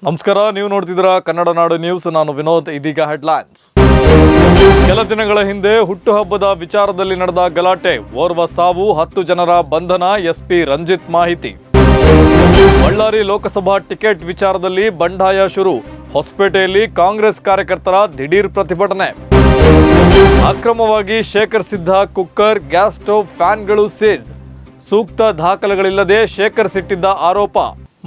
ನಮಸ್ಕಾರ, ನೀವು ನೋಡ್ತಿದ್ದೀರಾ ಕನ್ನಡ ನಾಡು ನ್ಯೂಸ್. ನಾನು ವಿನೋದ್. ಇದೀಗ ಹೆಡ್ಲೈನ್ಸ್. ಕೆಲ ದಿನಗಳ ಹಿಂದೆ ಹುಟ್ಟುಹಬ್ಬದ ವಿಚಾರದಲ್ಲಿ ನಡೆದ ಗಲಾಟೆ, ಓರ್ವ ಸಾವು, 10 ಜನರ ಬಂಧನ. ಎಸ್ಪಿ ರಂಜಿತ್ ಮಾಹಿತಿ. ಬಳ್ಳಾರಿ ಲೋಕಸಭಾ ಟಿಕೆಟ್ ವಿಚಾರದಲ್ಲಿ ಬಂಡಾಯ ಶುರು, ಹೊಸಪೇಟೆಯಲ್ಲಿ ಕಾಂಗ್ರೆಸ್ ಕಾರ್ಯಕರ್ತರ ದಿಢೀರ್ ಪ್ರತಿಭಟನೆ. ಅಕ್ರಮವಾಗಿ ಶೇಖರಿಸಿದ್ದ ಕುಕ್ಕರ್, ಗ್ಯಾಸ್ ಸ್ಟವ್, ಫ್ಯಾನ್ಗಳು ಸೀಜ್, ಸೂಕ್ತ ದಾಖಲೆಗಳಿಲ್ಲದೆ ಶೇಖರಿಸಿಟ್ಟಿದ್ದ ಆರೋಪ.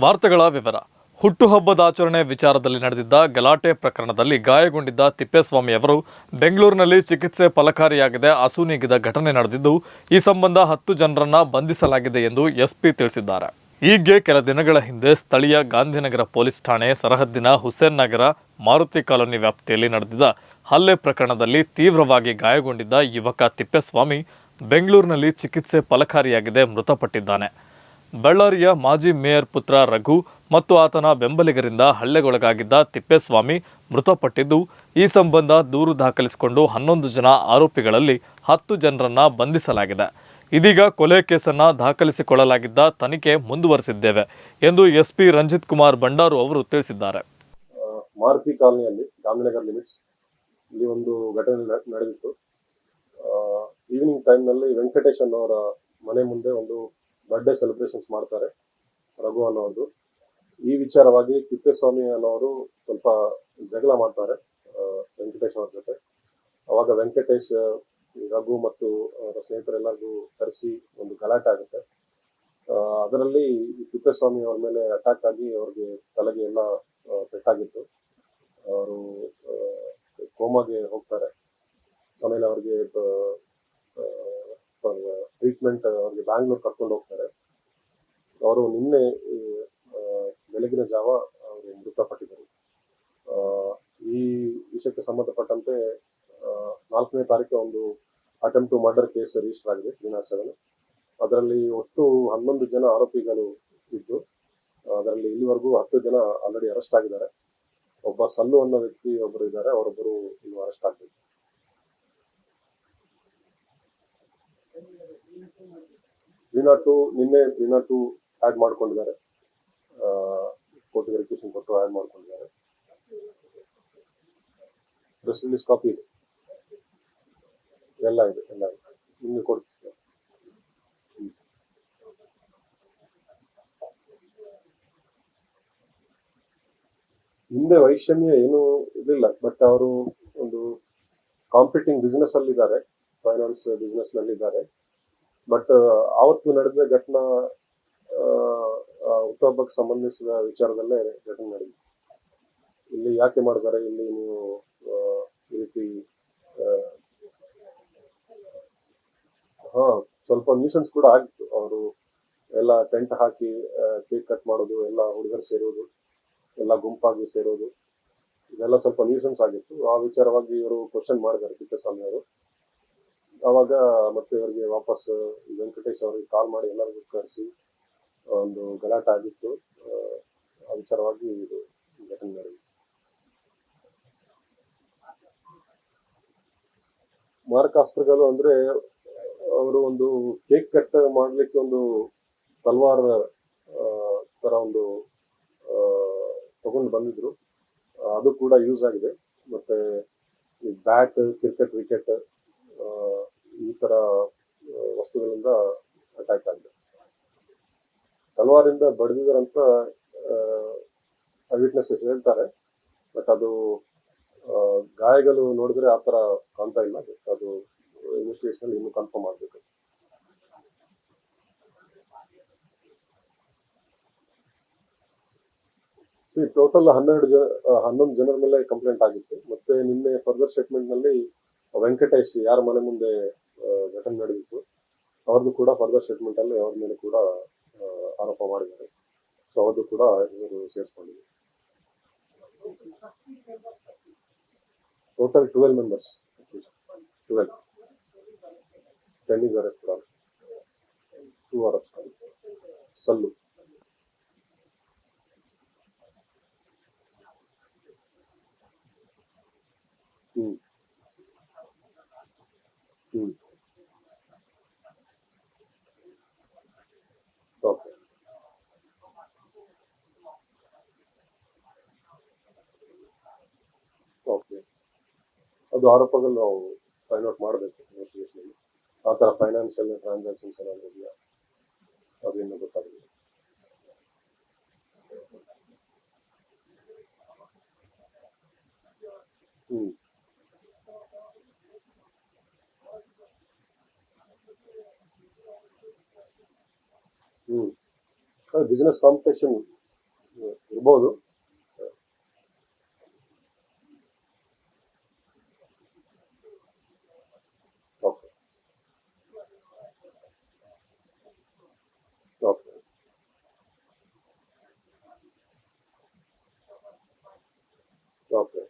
ವಾರ್ತೆಗಳ ವಿವರ. ಹುಟ್ಟುಹಬ್ಬದ ಆಚರಣೆ ವಿಚಾರದಲ್ಲಿ ನಡೆದಿದ್ದ ಗಲಾಟೆ ಪ್ರಕರಣದಲ್ಲಿ ಗಾಯಗೊಂಡಿದ್ದ ತಿಪ್ಪೇಸ್ವಾಮಿ ಅವರು ಬೆಂಗಳೂರಿನಲ್ಲಿ ಚಿಕಿತ್ಸೆ ಫಲಕಾರಿಯಾಗಿದೆ, ಅಸುನೀಗಿದ ಘಟನೆ ನಡೆದಿದ್ದು, ಈ ಸಂಬಂಧ 10 ಜನರನ್ನ ಬಂಧಿಸಲಾಗಿದೆ ಎಂದು ಎಸ್ಪಿ ತಿಳಿಸಿದ್ದಾರೆ. ಹೀಗೆ ಕೆಲ ದಿನಗಳ ಹಿಂದೆ ಸ್ಥಳೀಯ ಗಾಂಧಿನಗರ ಪೊಲೀಸ್ ಠಾಣೆ ಸರಹದ್ದಿನ ಹುಸೇನ್ ನಗರ ಮಾರುತಿ ಕಾಲೋನಿ ವ್ಯಾಪ್ತಿಯಲ್ಲಿ ನಡೆದಿದ್ದ ಹಲ್ಲೆ ಪ್ರಕರಣದಲ್ಲಿ ತೀವ್ರವಾಗಿ ಗಾಯಗೊಂಡಿದ್ದ ಯುವಕ ತಿಪ್ಪೇಸ್ವಾಮಿ ಬೆಂಗಳೂರಿನಲ್ಲಿ ಚಿಕಿತ್ಸೆ ಫಲಕಾರಿಯಾಗಿದೆ, ಮೃತಪಟ್ಟಿದ್ದಾನೆ. ಬಳ್ಳಾರಿಯ ಮಾಜಿ ಮೇಯರ್ ಪುತ್ರ ರಘು ಮತ್ತು ಆತನ ಬೆಂಬಲಿಗರಿಂದ ಹಲ್ಲೆಗೊಳಗಾಗಿದ್ದ ತಿಪ್ಪೇಸ್ವಾಮಿ ಮೃತಪಟ್ಟಿದ್ದು, ಈ ಸಂಬಂಧ ದೂರು ದಾಖಲಿಸಿಕೊಂಡು 11 ಜನ ಆರೋಪಿಗಳಲ್ಲಿ 10 ಜನರನ್ನ ಬಂಧಿಸಲಾಗಿದೆ. ಇದೀಗ ಕೊಲೆ ಕೇಸನ್ನ ದಾಖಲಿಸಿಕೊಳ್ಳಲಾಗಿದ್ದ ತನಿಖೆ ಮುಂದುವರೆಸಿದ್ದೇವೆ ಎಂದು ಎಸ್ಪಿ ರಂಜಿತ್ ಕುಮಾರ್ ಭಂಡಾರು ಅವರು ತಿಳಿಸಿದ್ದಾರೆ. ಮಾರುತಿ ಕಾಲೋನಿಯಲ್ಲಿ ಗಾಂಧಿನಗರ್ ಲಿಮಿಟ್ಸ್ ಇಲ್ಲಿ ಒಂದು ಘಟನೆ ನಡೆದಿತ್ತು. ಈವ್ನಿಂಗ್ ಟೈಮ್ನಲ್ಲಿ ವೆಂಕಟೇಶ್ ಅನ್ನೋರ ಮನೆ ಮುಂದೆ ಒಂದು ಬರ್ಡೇ ಸೆಲೆಬ್ರೇಷನ್ಸ್ ಮಾಡ್ತಾರೆ, ರಘು ಅನ್ನೋದು. ಈ ವಿಚಾರವಾಗಿ ತಿಪ್ಪೇಸ್ವಾಮಿ ಅನ್ನೋರು ಸ್ವಲ್ಪ ಜಗಳ ಮಾಡ್ತಾರೆ ವೆಂಕಟೇಶ್ ಅವ್ರ ಜೊತೆ. ಅವಾಗ ವೆಂಕಟೇಶ್, ರಘು ಮತ್ತು ಅವರ ಸ್ನೇಹಿತರೆಲ್ಲರಿಗೂ ಕರೆಸಿ ಒಂದು ಗಲಾಟೆ ಆಗುತ್ತೆ. ಅದರಲ್ಲಿ ತಿಪ್ಪೇಸ್ವಾಮಿ ಅವ್ರ ಮೇಲೆ ಅಟ್ಯಾಕ್ ಆಗಿ ಅವ್ರಿಗೆ ತಲೆಗೆ ಎಲ್ಲ ಪೆಟ್ಟಾಗಿತ್ತು. ಅವರು ಕೋಮಾಗೆ ಹೋಗ್ತಾರೆ. ಆಮೇಲೆ ಅವ್ರಿಗೆ ಟ್ರೀಟ್ಮೆಂಟ್ ಅವ್ರಿಗೆ ಬ್ಯಾಂಗ್ಳೂರ್ ಕರ್ಕೊಂಡು ಹೋಗ್ತಾರೆ. ಅವರು ನಿನ್ನೆ ಬೆಳಗಿನ ಜಾವ ಅವರು ಮೃತಪಟ್ಟಿದ್ದರು. ಈ ವಿಷಯಕ್ಕೆ ಸಂಬಂಧಪಟ್ಟಂತೆ 4ನೇ ತಾರೀಕು ಒಂದು attempt to murder case register ಆಗಿದೆ, ದಿನಾಚರಣೆ. ಅದರಲ್ಲಿ ಒಟ್ಟು 11 ಜನ ಆರೋಪಿಗಳು ಇದ್ದು, ಅದರಲ್ಲಿ ಇಲ್ಲಿವರೆಗೂ 10 ಜನ ಆಲ್ರೆಡಿ ಅರೆಸ್ಟ್ ಆಗಿದ್ದಾರೆ. ಒಬ್ಬ ಸಲ್ಲು ಅನ್ನೋ ವ್ಯಕ್ತಿ ಒಬ್ಬರು ಇದ್ದಾರೆ, ಅವರೊಬ್ಬರು ಇನ್ನು ಅರೆಸ್ಟ್ ಆಗಬೇಕು. ನಿನ್ನೆ 302 ಆಡ್ ಮಾಡ್ಕೊಂಡಿದ್ದಾರೆ, ಕೋರ್ಟ್ ವೆರಿಫಿಕೇಶನ್ ಕೊಟ್ಟು ಆಡ್ ಮಾಡ್ಕೊಂಡಿದ್ದಾರೆ. ಪ್ರೆಸ್ ರಿಲೀಸ್ ಕಾಪಿ ಇದೆ, ಎಲ್ಲ ಇದೆ ನಿಮ್ಗೆ ಕೊಡ್ತೀವಿ. ಹಿಂದೆ ವೈಷಮ್ಯ ಏನು ಇದಿಲ್ಲ, ಬಟ್ ಅವರು ಒಂದು ಕಾಂಪಿಟಿಂಗ್ ಬಿಸ್ನೆಸ್ ಅಲ್ಲಿ ಇದ್ದಾರೆ, ಫೈನಾನ್ಸ್ ಬಿಸ್ನೆಸ್ ನಲ್ಲಿ ಇದ್ದಾರೆ. ಬಟ್ ಆವತ್ತು ನಡೆದ ಘಟನಾ ಹುಟ್ಟುಹಬ್ಬಕ್ಕೆ ಸಂಬಂಧಿಸಿದ ವಿಚಾರದಲ್ಲೇ ಘಟನೆ ನಡೆದಿದೆ. ಇಲ್ಲಿ ಯಾಕೆ ಮಾಡಿದ್ದಾರೆ, ಇಲ್ಲಿ ನೀವು ಈ ರೀತಿ ಸ್ವಲ್ಪ ನ್ಯೂಸೆನ್ಸ್ ಕೂಡ ಆಗಿತ್ತು. ಅವರು ಎಲ್ಲ ಟೆಂಟ್ ಹಾಕಿ ಕೇಕ್ ಕಟ್ ಮಾಡೋದು, ಎಲ್ಲ ಹುಡುಗರು ಸೇರೋದು, ಎಲ್ಲ ಗುಂಪಾಗಿ ಸೇರೋದು, ಇದೆಲ್ಲ ಸ್ವಲ್ಪ ನ್ಯೂಸೆನ್ಸ್ ಆಗಿತ್ತು. ಆ ವಿಚಾರವಾಗಿ ಇವರು ಕ್ವಶನ್ ಮಾಡಿದ್ದಾರೆ ತಿಪ್ಪೇಸ್ವಾಮಿ ಅವರು. ಅವಾಗ ಮತ್ತೆ ಇವರಿಗೆ ವಾಪಸ್ ವೆಂಕಟೇಶ್ ಅವರಿಗೆ ಕಾಲ್ ಮಾಡಿ ಎಲ್ಲರಿಗೂ ಕರೆಸಿ ಒಂದು ಗಲಾಟೆ ಆಗಿತ್ತು. ಆ ವಿಚಾರವಾಗಿ ಇದು ಘಟನೆ ನಡೆದಿತ್ತು. ಮಾರಕಾಸ್ತ್ರಗಳು ಅಂದ್ರೆ ಅವರು ಒಂದು ಕೇಕ್ ಕಟ್ ಮಾಡ್ಲಿಕ್ಕೆ ಒಂದು ತಲ್ವಾರ್ ತರ ಒಂದು ತಗೊಂಡು ಬಂದಿದ್ರು, ಅದು ಕೂಡ ಯೂಸ್ ಆಗಿದೆ. ಮತ್ತೆ ಈ ಬ್ಯಾಟ್, ಕ್ರಿಕೆಟ್ ವಿಕೆಟ್, ಈ ತರ ವಸ್ತುಗಳಿಂದ ಅಟ್ಯಾಕ್ ಆಗಿದೆ. ತಲವಾರಿಂದ ಬಡಿದಿದ್ದಾರಂತ ವಿಟ್ನೆಸಸ್ ಹೇಳ್ತಾರೆ, ಬಟ್ ಅದು ಗಾಯಗಳು ನೋಡಿದ್ರೆ ಆತರ ಕಾಣ್ತಾ ಇಲ್ಲ. ಅದು ಇನ್ವೆಸ್ಟಿಗೇಷನ್ ಇನ್ನು ಕನ್ಫರ್ಮ್ ಆಗ್ಬೇಕು. ಟೋಟಲ್ 11 ಜನರ ಮೇಲೆ ಕಂಪ್ಲೇಂಟ್ ಆಗಿತ್ತು. ಮತ್ತೆ ನಿನ್ನೆ ಫರ್ದರ್ ಸ್ಟೇಟ್ಮೆಂಟ್ ನಲ್ಲಿ ವೆಂಕಟೇಶ್ ಯಾರ ಮನೆ ಮುಂದೆ ಘಟನೆ ನಡೆದಿತ್ತು ಅವ್ರದ್ದು ಕೂಡ ಫರ್ದರ್ ಸ್ಟೇಟ್ಮೆಂಟ್ ಅಲ್ಲಿ ಅವ್ರ ಮೇಲೆ ಕೂಡ ಆರೋಪ ಮಾಡಿದ್ದಾರೆ. ಸೊ ಅವ್ರದ್ದು ಕೂಡ ಇವರು ಸೇರಿಸ್ಕೊಂಡಿದ್ದಾರೆ. Total 12 members, 12. 10 is arrested, 2 arrested. ಸಲ್ಲು ಓಕೆ. ಅದು ಆರೋಪಗಳು ನಾವು ಫೈಂಡ್ ಔಟ್ ಮಾಡಬೇಕು ಇನ್ವೆಸ್ಟಿಗೇಷನ್. ಆ ಥರ ಫೈನಾನ್ಷಿಯಲ್ ಟ್ರಾನ್ಸಾಕ್ಷನ್ಸ್ ಏನಾದ್ರು ಇದೆಯಾ ಅದು ಇನ್ನೂ ಗೊತ್ತಾಗಿದೆ. ಬಿಸ್ನೆಸ್ ಕಾಂಪಿಟೇಷನ್ ಇರ್ಬೋದು. Okay okay okay.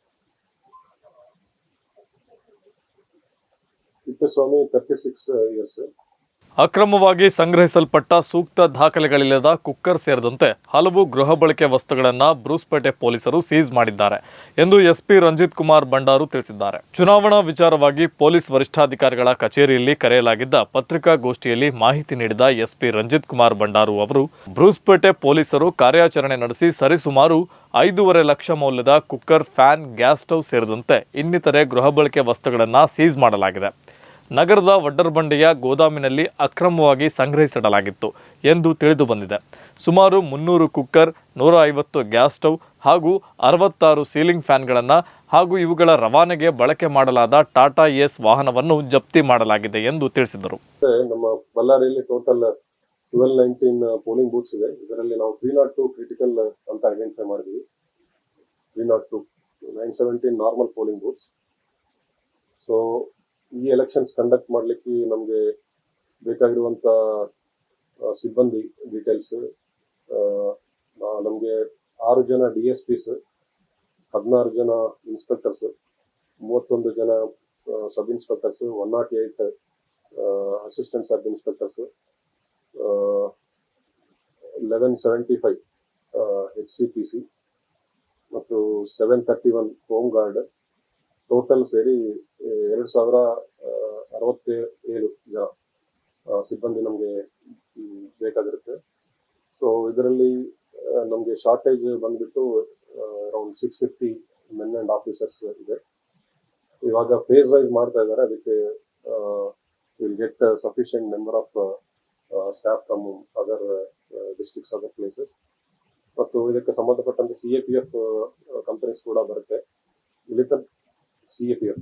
Thippeswamy 36 years. ಅಕ್ರಮವಾಗಿ ಸಂಗ್ರಹಿಸಲ್ಪಟ್ಟ ಸೂಕ್ತ ದಾಖಲೆಗಳಿಲ್ಲದ ಕುಕ್ಕರ್ ಸೇರಿದಂತೆ ಹಲವು ಗೃಹ ಬಳಕೆ ವಸ್ತುಗಳನ್ನು ಬ್ರೂಸ್ಪೇಟೆ ಪೊಲೀಸರು ಸೀಸ್ ಮಾಡಿದ್ದಾರೆ ಎಂದು ಎಸ್ಪಿ ರಂಜಿತ್ ಕುಮಾರ್ ಬಂಡಾರು ತಿಳಿಸಿದ್ದಾರೆ. ಚುನಾವಣಾ ವಿಚಾರವಾಗಿ ಪೊಲೀಸ್ ವರಿಷ್ಠಾಧಿಕಾರಿಗಳ ಕಚೇರಿಯಲ್ಲಿ ಕರೆಯಲಾಗಿದ್ದ ಪತ್ರಿಕಾಗೋಷ್ಠಿಯಲ್ಲಿ ಮಾಹಿತಿ ನೀಡಿದ ಎಸ್ಪಿ ರಂಜಿತ್ ಕುಮಾರ್ ಬಂಡಾರು ಅವರು, ಬ್ರೂಸ್ಪೇಟೆ ಪೊಲೀಸರು ಕಾರ್ಯಾಚರಣೆ ನಡೆಸಿ ಸರಿಸುಮಾರು 5.5 ಲಕ್ಷ ಮೌಲ್ಯದ ಕುಕ್ಕರ್, ಫ್ಯಾನ್, ಗ್ಯಾಸ್ ಸ್ಟವ್ ಸೇರಿದಂತೆ ಇನ್ನಿತರೆ ಗೃಹ ಬಳಕೆ ವಸ್ತುಗಳನ್ನು ಸೀಸ್ ಮಾಡಲಾಗಿದೆ. ನಗರದ ವಡ್ಡರ್ಬಂಡೆಯ ಗೋದಾಮಿನಲ್ಲಿ ಅಕ್ರಮವಾಗಿ ಸಂಗ್ರಹಿಸಿಡಲಾಗಿತ್ತು ಎಂದು ತಿಳಿದು ಬಂದಿದೆ. ಸುಮಾರು 300 ಕುಕ್ಕರ್, 150 ಗ್ಯಾಸ್ ಸ್ಟವ್ ಹಾಗೂ 66 ಸೀಲಿಂಗ್ ಫ್ಯಾನ್ಗಳನ್ನು ಹಾಗೂ ಇವುಗಳ ರವಾನೆಗೆ ಬಳಕೆ ಮಾಡಲಾದ ಟಾಟಾ ಏಸ್ ವಾಹನವನ್ನು ಜಪ್ತಿ ಮಾಡಲಾಗಿದೆ ಎಂದು ತಿಳಿಸಿದರು. ನಮ್ಮ ಬಳ್ಳಾರಿಯಲ್ಲಿ ಟೋಟಲ್ 1219 ಪೋಲಿಂಗ್ ಬೂತ್ಸ್ ಇದೆ. ಇದರಲ್ಲಿ ನಾವು 302 ಕ್ರಿಟಿಕಲ್ ಅಂತ ಐಡೆಂಟಿಫೈ ಮಾಡಿದ್ವಿ. 302, 917 ನಾರ್ಮಲ್ ಪೋಲಿಂಗ್ ಬೂತ್ಸ್. ಸೊ ಈ ಎಲೆಕ್ಷನ್ಸ್ ಕಂಡಕ್ಟ್ ಮಾಡಲಿಕ್ಕೆ ನಮಗೆ ಬೇಕಾಗಿರುವಂಥ ಸಿಬ್ಬಂದಿ ಡೀಟೇಲ್ಸ್, ನಮಗೆ 6 ಜನ DSPs, 16 ಜನ ಇನ್ಸ್ಪೆಕ್ಟರ್ಸ್, 31 ಜನ ಸಬ್ ಇನ್ಸ್ಪೆಕ್ಟರ್ಸ್, 108 ಅಸಿಸ್ಟೆಂಟ್ ಸಬ್ ಇನ್ಸ್ಪೆಕ್ಟರ್ಸ್, 1175 HCPC ಮತ್ತು 731 ಹೋಮ್ ಗಾರ್ಡ್. ಟೋಟಲ್ ಸೇರಿ 2067 ಜನ ಸಿಬ್ಬಂದಿ ನಮಗೆ ಬೇಕಾಗಿರುತ್ತೆ. ಸೊ ಇದರಲ್ಲಿ ನಮಗೆ ಶಾರ್ಟೇಜ್ ಬಂದ್ಬಿಟ್ಟು ಅರೌಂಡ್ 650 ಮೆನ್ ಅಂಡ್ ಆಫೀಸರ್ಸ್ ಇದೆ. ಇವಾಗ ಫೇಸ್ ವೈಸ್ ಮಾಡ್ತಾ ಇದ್ದಾರೆ. ಅದಕ್ಕೆ will get sufficient number of staff from other districts, other places. ಮತ್ತು ಇದಕ್ಕೆ ಸಂಬಂಧಪಟ್ಟಂತೆ CAPF ಕಂಪನೀಸ್ ಕೂಡ ಬರುತ್ತೆ. ಇಲ್ಲಿ CAPF,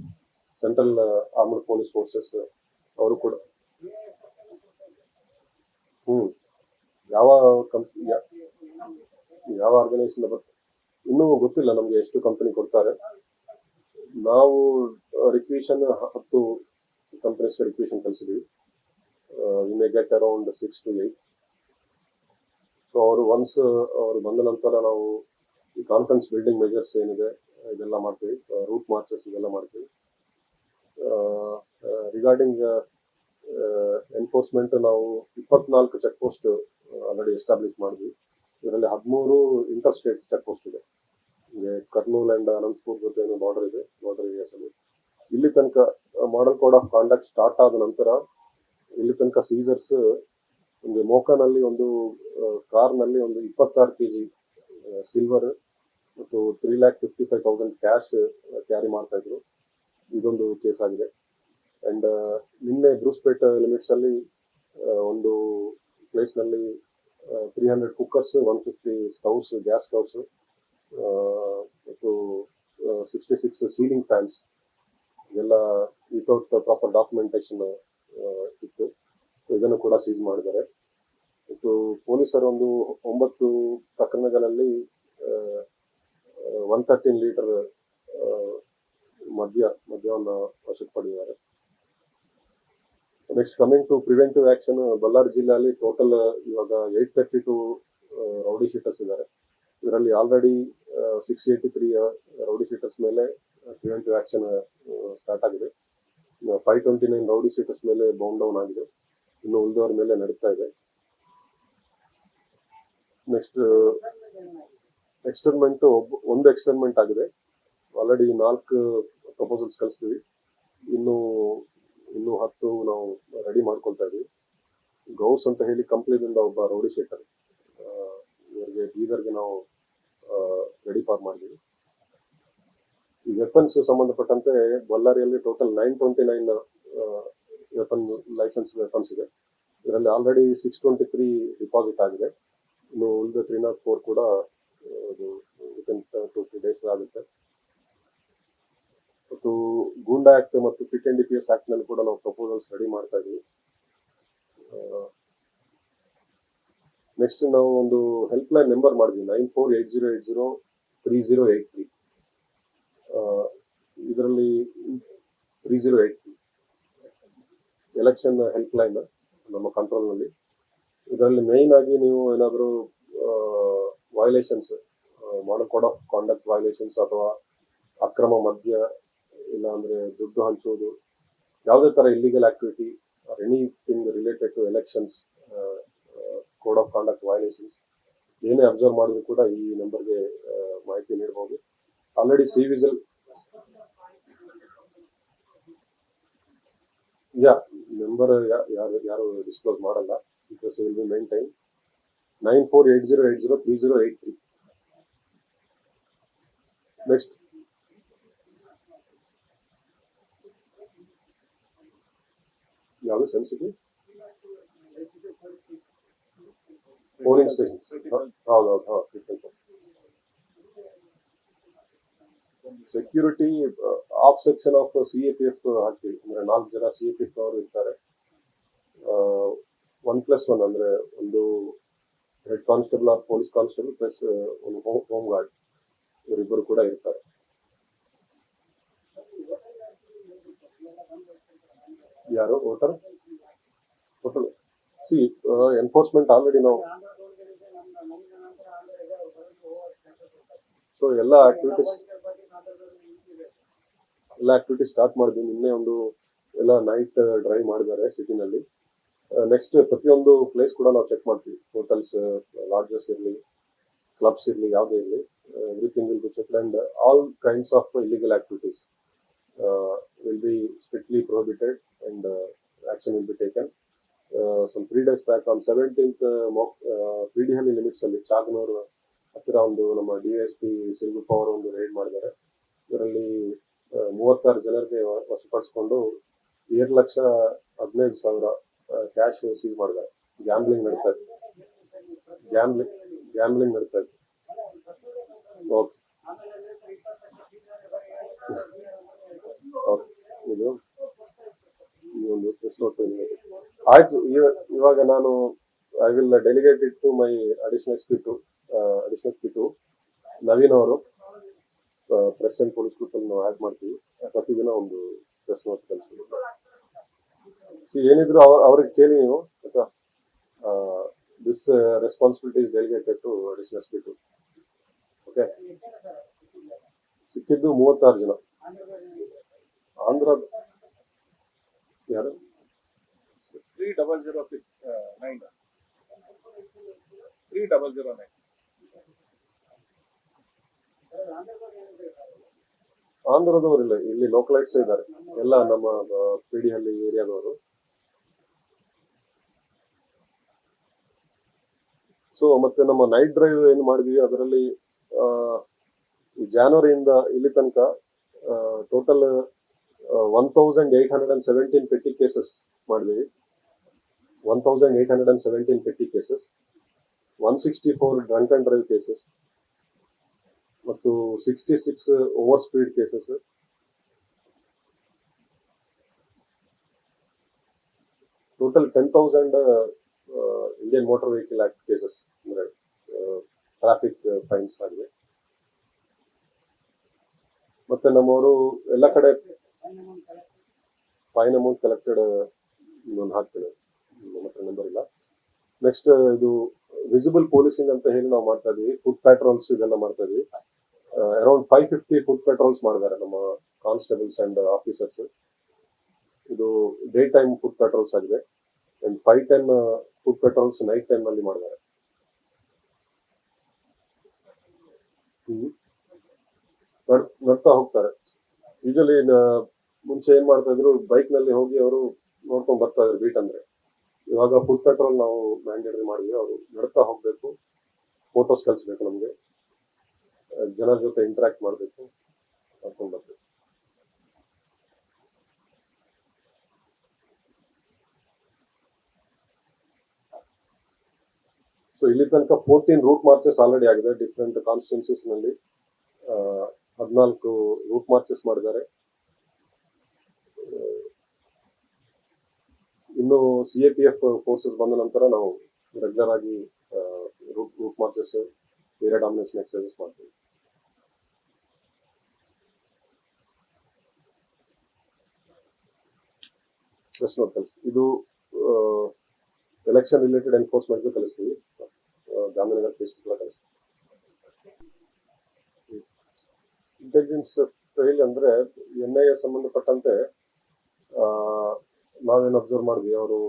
central armed police forces, ಅವರು ಕೂಡ ಯಾವ ಆರ್ಗನೈಸೇಷನ್ ಬರುತ್ತೆ ಇನ್ನೂ ಗೊತ್ತಿಲ್ಲ ನಮ್ಗೆ ಎಷ್ಟು ಕಂಪನಿ ಕೊಡ್ತಾರೆ. ನಾವು ರಿಕ್ವಿಷನ್ 10 ಕಂಪನೀಸ್ಗೆ ರಿಕ್ವಿಷನ್ ಕಳಿಸಿದ್ವಿ. We may get around 6 to 8. So ಅವರು ಒನ್ಸ್ ಅವರು ಬಂದ ನಂತರ ನಾವು ಈ ಕಾನ್ಫಿಡೆನ್ಸ್ ಬಿಲ್ಡಿಂಗ್ ಮೆಜರ್ಸ್ ಏನಿದೆ ಇದೆಲ್ಲ ಮಾಡ್ತೀವಿ, ರೂಟ್ ಮಾರ್ಚಸ್ ಇದೆಲ್ಲ ಮಾಡ್ತೀವಿ. ರಿಗಾರ್ಡಿಂಗ್ ಎನ್ಫೋರ್ಸ್ಮೆಂಟ್ ನಾವು 24 ಚೆಕ್ ಪೋಸ್ಟ್ ಆಲ್ರೆಡಿ ಎಸ್ಟಾಬ್ಲಿಷ್ ಮಾಡಿದ್ವಿ. ಇದರಲ್ಲಿ 13 ಇಂಟರ್ ಸ್ಟೇಟ್ ಚೆಕ್ ಪೋಸ್ಟ್ ಇದೆ. ಕರ್ನೂಲ್ ಅಂಡ್ ಅನಂತಪುರ್ ಜೊತೆ ಬಾರ್ಡರ್ ಇದೆ, ಬಾರ್ಡರ್ ಏರಿಯಾಸ್ ಅಲ್ಲಿ. ಇಲ್ಲಿ ತನಕ ಮಾಡಲ್ ಕೋಡ್ ಆಫ್ ಕಾಂಡಕ್ಟ್ ಸ್ಟಾರ್ಟ್ ಆದ ನಂತರ ಇಲ್ಲಿ ತನಕ ಸೀಸರ್ಸ್ ಒಂದು ಮೋಕಾನಲ್ಲಿ ಒಂದು ಕಾರ್ನಲ್ಲಿ ಒಂದು 26 kg ಸಿಲ್ವರ್ ಮತ್ತು 3,55,000 ಕ್ಯಾಶ್ ಕ್ಯಾರಿ ಮಾಡ್ತಾ ಇದ್ರು. ಇದೊಂದು ಕೇಸ್ ಆಗಿದೆ. ಅಂಡ್ ನಿನ್ನೆ ಬ್ರೂಸ್ಪೇಟ್ ಲಿಮಿಟ್ಸ್ ಅಲ್ಲಿ ಒಂದು ಪ್ಲೇಸ್ ನಲ್ಲಿ 300 ಕುಕ್ಕರ್ಸ್, 150 ಸ್ಟವ್ಸ್, ಗ್ಯಾಸ್ ಸ್ಟವ್ಸ್ ಮತ್ತು 66 ಸೀಲಿಂಗ್ ಫ್ಯಾನ್ಸ್ ಇದೆಲ್ಲ ವಿತೌಟ್ ಪ್ರಾಪರ್ ಡಾಕ್ಯುಮೆಂಟೇಶನ್ ಇತ್ತು. ಇದನ್ನು ಕೂಡ ಸೀಸ್ ಮಾಡಿದ್ದಾರೆ. ಮತ್ತು ಪೊಲೀಸರು ಒಂದು 9 ಪ್ರಕರಣಗಳಲ್ಲಿ 113 ಲೀಟರ್ ಮದ್ಯವನ್ನು ವಶಕ್ಕೆ ಪಡೆದಿದ್ದಾರೆ. Next coming to preventive action, Ballari ಜಿಲ್ಲೆಯಲ್ಲಿ ಟೋಟಲ್ ಇವಾಗ 832 ರೌಡಿ ಶೀಟರ್ಸ್ ಇದ್ದಾರೆ. ಇದರಲ್ಲಿ ಆಲ್ರೆಡಿ 683 ರೌಡಿ ಶೀಟರ್ಸ್ ಮೇಲೆ ಪ್ರಿವೆಂಟಿವ್ ಆಕ್ಷನ್ ಸ್ಟಾರ್ಟ್ ಆಗಿದೆ. 529 ರೌಡಿ ಶೀಟರ್ಸ್ ಮೇಲೆ ಬೌಂಡ್ ಡೌನ್ ಆಗಿದೆ. ಇನ್ನು ಉಳಿದವರ ಮೇಲೆ ನಡೀತಾ ಇದೆ. ನೆಕ್ಸ್ಟ್ ಎಕ್ಸ್ಟರ್ಮೆಂಟ್, ಒಂದು ಎಕ್ಸ್ಟರ್ಮೆಂಟ್ ಆಗಿದೆ. ಆಲ್ರೆಡಿ 4 ಪ್ರಪೋಸಲ್ಸ್ ಕಳಿಸ್ತೀವಿ. ಇನ್ನು 10 ನಾವು ರೆಡಿ ಮಾಡ್ಕೊಳ್ತಾ ಇದೀವಿ. ಗೌಸ್ ಅಂತ ಹೇಳಿ ಕಂಪ್ನಿಯಿಂದ ಒಬ್ಬ ರೌಡಿ ಶೀಟರ್, ಇವರಿಗೆ ಬೀದರ್ಗೆ ನಾವು ರೆಡಿ ಫಾರ್ ಮಾಡಿದ್ವಿ. ಈಗ ವೆಪನ್ಸ್ ಸಂಬಂಧಪಟ್ಟಂತೆ ಬಳ್ಳಾರಿಯಲ್ಲಿ ಟೋಟಲ್ 929 ವೆಪನ್ ಲೈಸೆನ್ಸ್ ವೆಪನ್ಸ್ ಇದೆ. ಇದರಲ್ಲಿ ಆಲ್ರೆಡಿ 623 ಡಿಪಾಸಿಟ್ ಆಗಿದೆ. ಇನ್ನು ಉಳಿದ 304 ಕೂಡ ವಿತಿನ್ 2-3 ಡೇಸ್ ಆಗುತ್ತೆ. ಮತ್ತು ಗೂಂಡಾ ಆಕ್ಟ್ ಮತ್ತು ಪಿಟ್ ಅಂಡ್ ಡಿಪಿಎಸ್ ಆಕ್ಟ್ ನಲ್ಲಿ ಕೂಡ ನಾವು ಪ್ರಪೋಸಲ್ಸ್ ರೆಡಿ ಮಾಡ್ತಾ ಇದೀವಿ. ನೆಕ್ಸ್ಟ್ ನಾವು ಒಂದು ಹೆಲ್ಪ್ ಲೈನ್ ನಂಬರ್ ಮಾಡಿದ್ವಿ 9480803083. ಇದರಲ್ಲಿ 3083 ಎಲೆಕ್ಷನ್ ಹೆಲ್ಪ್ ಲೈನ್ ನಮ್ಮ ಕಂಟ್ರೋಲ್ ನಲ್ಲಿ. ಇದರಲ್ಲಿ ಮೇನ್ ಆಗಿ ನೀವು ಏನಾದರೂ violations, model code of conduct violations ಅಥವಾ ಅಕ್ರಮ ಮದ್ಯ ಇಲ್ಲ ಅಂದ್ರೆ ದುಡ್ಡು ಹಂಚುವುದು, ಯಾವುದೇ ತರ illegal activity or anything related to elections, code of conduct violations ಏನೇ ಅಬ್ಸರ್ವ್ ಮಾಡಿದ್ರು ಕೂಡ ಈ ನಂಬರ್ಗೆ ಮಾಹಿತಿ ನೀಡಬಹುದು. ಆಲ್ರೆಡಿ ಸಿ ವಿಜಿಲ್ ನಂಬರ್ ಯಾರು ಡಿಸ್ಕ್ಲೋಸ್ ಮಾಡಲ್ಲ. Secrecy will be maintain. 9480803083. Next ಯಾವುದು ಸೆನ್ಸಿಟಿವ್ ಪೋಲಿಂಗ್ ಸ್ಟೇಷನ್. ಹೌದೌದು. Security of section of CAPF ಹಾಕ್ತೀವಿ. ಅಂದ್ರೆ 4 ಜನ CAPF ಅವರು ಇರ್ತಾರೆ. 1+1 ಅಂದ್ರೆ ಒಂದು head constable or police constable plus ಒಂದು ಹೋಮ್ ಗಾರ್ಡ್, ಇವರಿಬ್ಬರು ಕೂಡ ಇರ್ತಾರೆ. ಯಾರು ವೋಟರ್ ಎನ್ಫೋರ್ಸ್ಮೆಂಟ್ ಆಲ್ರೆಡಿ ನಾವು ಸೊ ಎಲ್ಲ ಆಕ್ಟಿವಿಟೀಸ್ ಸ್ಟಾರ್ಟ್ ಮಾಡಿದ್ವಿ. ನಿನ್ನೆ ಒಂದು ಎಲ್ಲ ನೈಟ್ ಡ್ರೈವ್ ಮಾಡಿದ್ದಾರೆ ಸಿಟಿನಲ್ಲಿ. ನೆಕ್ಸ್ಟ್ ಪ್ರತಿಯೊಂದು ಪ್ಲೇಸ್ ಕೂಡ ನಾವು ಚೆಕ್ ಮಾಡ್ತೀವಿ. ಹೋಟೆಲ್ಸ್, ಲಾಡ್ಜಸ್ ಇರಲಿ, ಕ್ಲಬ್ಸ್ ಇರಲಿ, ಯಾವುದೇ ಇರಲಿ, everything will be checked and all kinds of illegal activities will be strictly prohibited and action will be taken. Some 3 days back on 17th PDHalli limits ಅಲ್ಲಿ ಚಾಗನೂರು ಹತ್ತಿರ ಒಂದು ನಮ್ಮ DSP ಸಿಲ್ಗುಪ್ಪ ಅವರು ಒಂದು ರೈಡ್ ಮಾಡಿದ್ದಾರೆ. ಇದರಲ್ಲಿ 36 ಜನರಿಗೆ ವಶಪಡಿಸಿಕೊಂಡು 7,15,000 ಕ್ಯಾಶ್ ಸೀಸ್ ಮಾಡಿದ್ದಾರೆ. ಗ್ಯಾಮ್ಲಿಂಗ್ ನಡೀತಾ ಇದೆ. ಓಕೆ, ಇದು ಒಂದು ಆಯ್ತು. ಇವಾಗ ನಾನು I will delegate it to my additional SP2 Naveen ಅವರು. ಪ್ರೆಸ್ ಅಂಡ್ ಪೊಲೀಸ್ ಗ್ರೂಪ್ ಅಲ್ಲಿ ನಾವು ಆಡ್ ಮಾಡ್ತೀವಿ. ಪ್ರತಿದಿನ ಒಂದು ಪ್ರೆಸ್ ನೋಟ್ ಕಳಿಸ್ತೀವಿ. ಏನಿದ್ರು ಅವ್ರಿಗೆ ಕೇಳಿ ನೀವು ಆಯ್ತಾ. This responsibility is delegated to additional SP2. Okay. ಸಿಕ್ಕಿದ್ದು 36 ಜನ. ಆಂಧ್ರ ಯಾರು 3009 ಆಂಧ್ರದವರಿಲ್ಲ, ಇಲ್ಲಿ ಲೋಕಲೈಟ್ಸ್ ಇದ್ದಾರೆ, ಎಲ್ಲ ನಮ್ಮ PDHalli ಏರಿಯಾದವರು. ಸೊ ಮತ್ತೆ ನಮ್ಮ ನೈಟ್ ಡ್ರೈವ್ ಏನ್ ಮಾಡಿದ್ವಿ ಅದರಲ್ಲಿ ಜನವರಿಯಿಂದ ಇಲ್ಲಿ ತನಕ ಟೋಟಲ್ 1817 ಪೆಟ್ಟಿ ಕೇಸಸ್ ಮಾಡಿದ್ವಿ. 1817 petty cases, 164 drunk and drive cases ಮತ್ತು 66 over speed cases. Total 10,000 Indian motor vehicle act cases ಅಂದ್ರೆ ಟ್ರಾಫಿಕ್ ಫೈನ್ಸ್ ಆಗಿದೆ. ಮತ್ತೆ ನಮ್ಮವರು ಎಲ್ಲ ಕಡೆ ಫೈನ್ ಅಮೌಂಟ್ ಕಲೆಕ್ಟೆಡ್ ಇನ್ನೊಂದು ಹಾಕ್ತೇವೆ, ನಮ್ಮ ಹತ್ರ ನಂಬರ್ ಇಲ್ಲ. ನೆಕ್ಸ್ಟ್ ಇದು ವಿಸಿಬಲ್ ಪೊಲೀಸಿಂಗ್ ಅಂತ ಹೇಳಿ ನಾವು ಮಾಡ್ತಾ ಇದೀವಿ. ಫುಡ್ ಪ್ಯಾಟ್ರೋಲ್ಸ್ ಇದೆಲ್ಲ ಮಾಡ್ತಾ ಇದೀವಿ. ಅರೌಂಡ್ 550 ಫುಡ್ ಪೆಟ್ರೋಲ್ಸ್ ಮಾಡಿದ್ದಾರೆ ನಮ್ಮ ಕಾನ್ಸ್ಟೇಬಲ್ಸ್ ಅಂಡ್ ಆಫೀಸರ್ಸ್. ಇದು ಡೇ ಟೈಮ್ ಫುಡ್ ಪೆಟ್ರೋಲ್ಸ್ ಆಗಿದೆ. ಅಂಡ್ 510 ಫುಡ್ ಪೆಟ್ರೋಲ್ಸ್ ನೈಟ್ ಟೈಮ್ ಅಲ್ಲಿ ಮಾಡಿದ್ದಾರೆ. ನಡ್ತಾ ಹೋಗ್ತಾರೆ. ಯೂಶಲಿ ಮುಂಚೆ ಏನ್ ಮಾಡ್ತಾ ಇದ್ರು, ಬೈಕ್ ನಲ್ಲಿ ಹೋಗಿ ಅವರು ನೋಡ್ಕೊಂಡ್ ಬರ್ತಾ ಇದ್ರು ಬೀಟ್ ಅಂದ್ರೆ. ಇವಾಗ ಫುಡ್ ಪೆಟ್ರೋಲ್ ನಾವು ಮ್ಯಾಂಡೇಟರಿ ಮಾಡಿದ್ವಿ. ಅವರು ನಡ್ತಾ ಹೋಗ್ಬೇಕು, ಫೋಟೋಸ್ ಕಳಿಸ್ಬೇಕು, ನಮ್ಗೆ ಜನರ ಜೊತೆ ಇಂಟರಾಕ್ಟ್ ಮಾಡ್ಬೇಕು. ಮಾಡ್ಕೊಂಡು ಬರ್ತೀವಿ. ಸೊ ಇಲ್ಲಿ ತನಕ 14 ರೂಟ್ ಮಾರ್ಚಸ್ ಆಲ್ರೆಡಿ ಆಗಿದೆ ಡಿಫ್ರೆಂಟ್ ಕಾನ್ಸ್ಟಿಟ್ಯೂನ್ಸೀಸ್ ನಲ್ಲಿ. 14 ರೂಟ್ ಮಾರ್ಚಸ್ ಮಾಡಿದ್ದಾರೆ. ಇನ್ನು CAPF ಫೋರ್ಸಸ್ ಬಂದ ನಂತರ ನಾವು ರೆಗ್ಯುಲರ್ ಆಗಿ route marches, area domination exercises ಮಾಡ್ತೀವಿ. ಪ್ರೆಸ್ ನೋಟ್ ಕಲಿಸ್ತೀವಿ. ಇದು ಎಲೆಕ್ಷನ್ ರಿಲೇಟೆಡ್ ಎನ್ಫೋರ್ಸ್ಮೆಂಟ್ ಕಲಿಸ್ತೀವಿ. ಗಾಂಧಿನಗರ ಕೇಸ್ ಕೂಡ ಕಲಿಸ್ತೀವಿ. ಇಂಟೆಲಿಜೆನ್ಸ್ ಫೈಲ್ ಅಂದ್ರೆ NIA ಸಂಬಂಧಪಟ್ಟಂತೆ ನಾವೇನು ಅಬ್ಸರ್ವ್ ಮಾಡಿದ್ವಿ, ಅವರು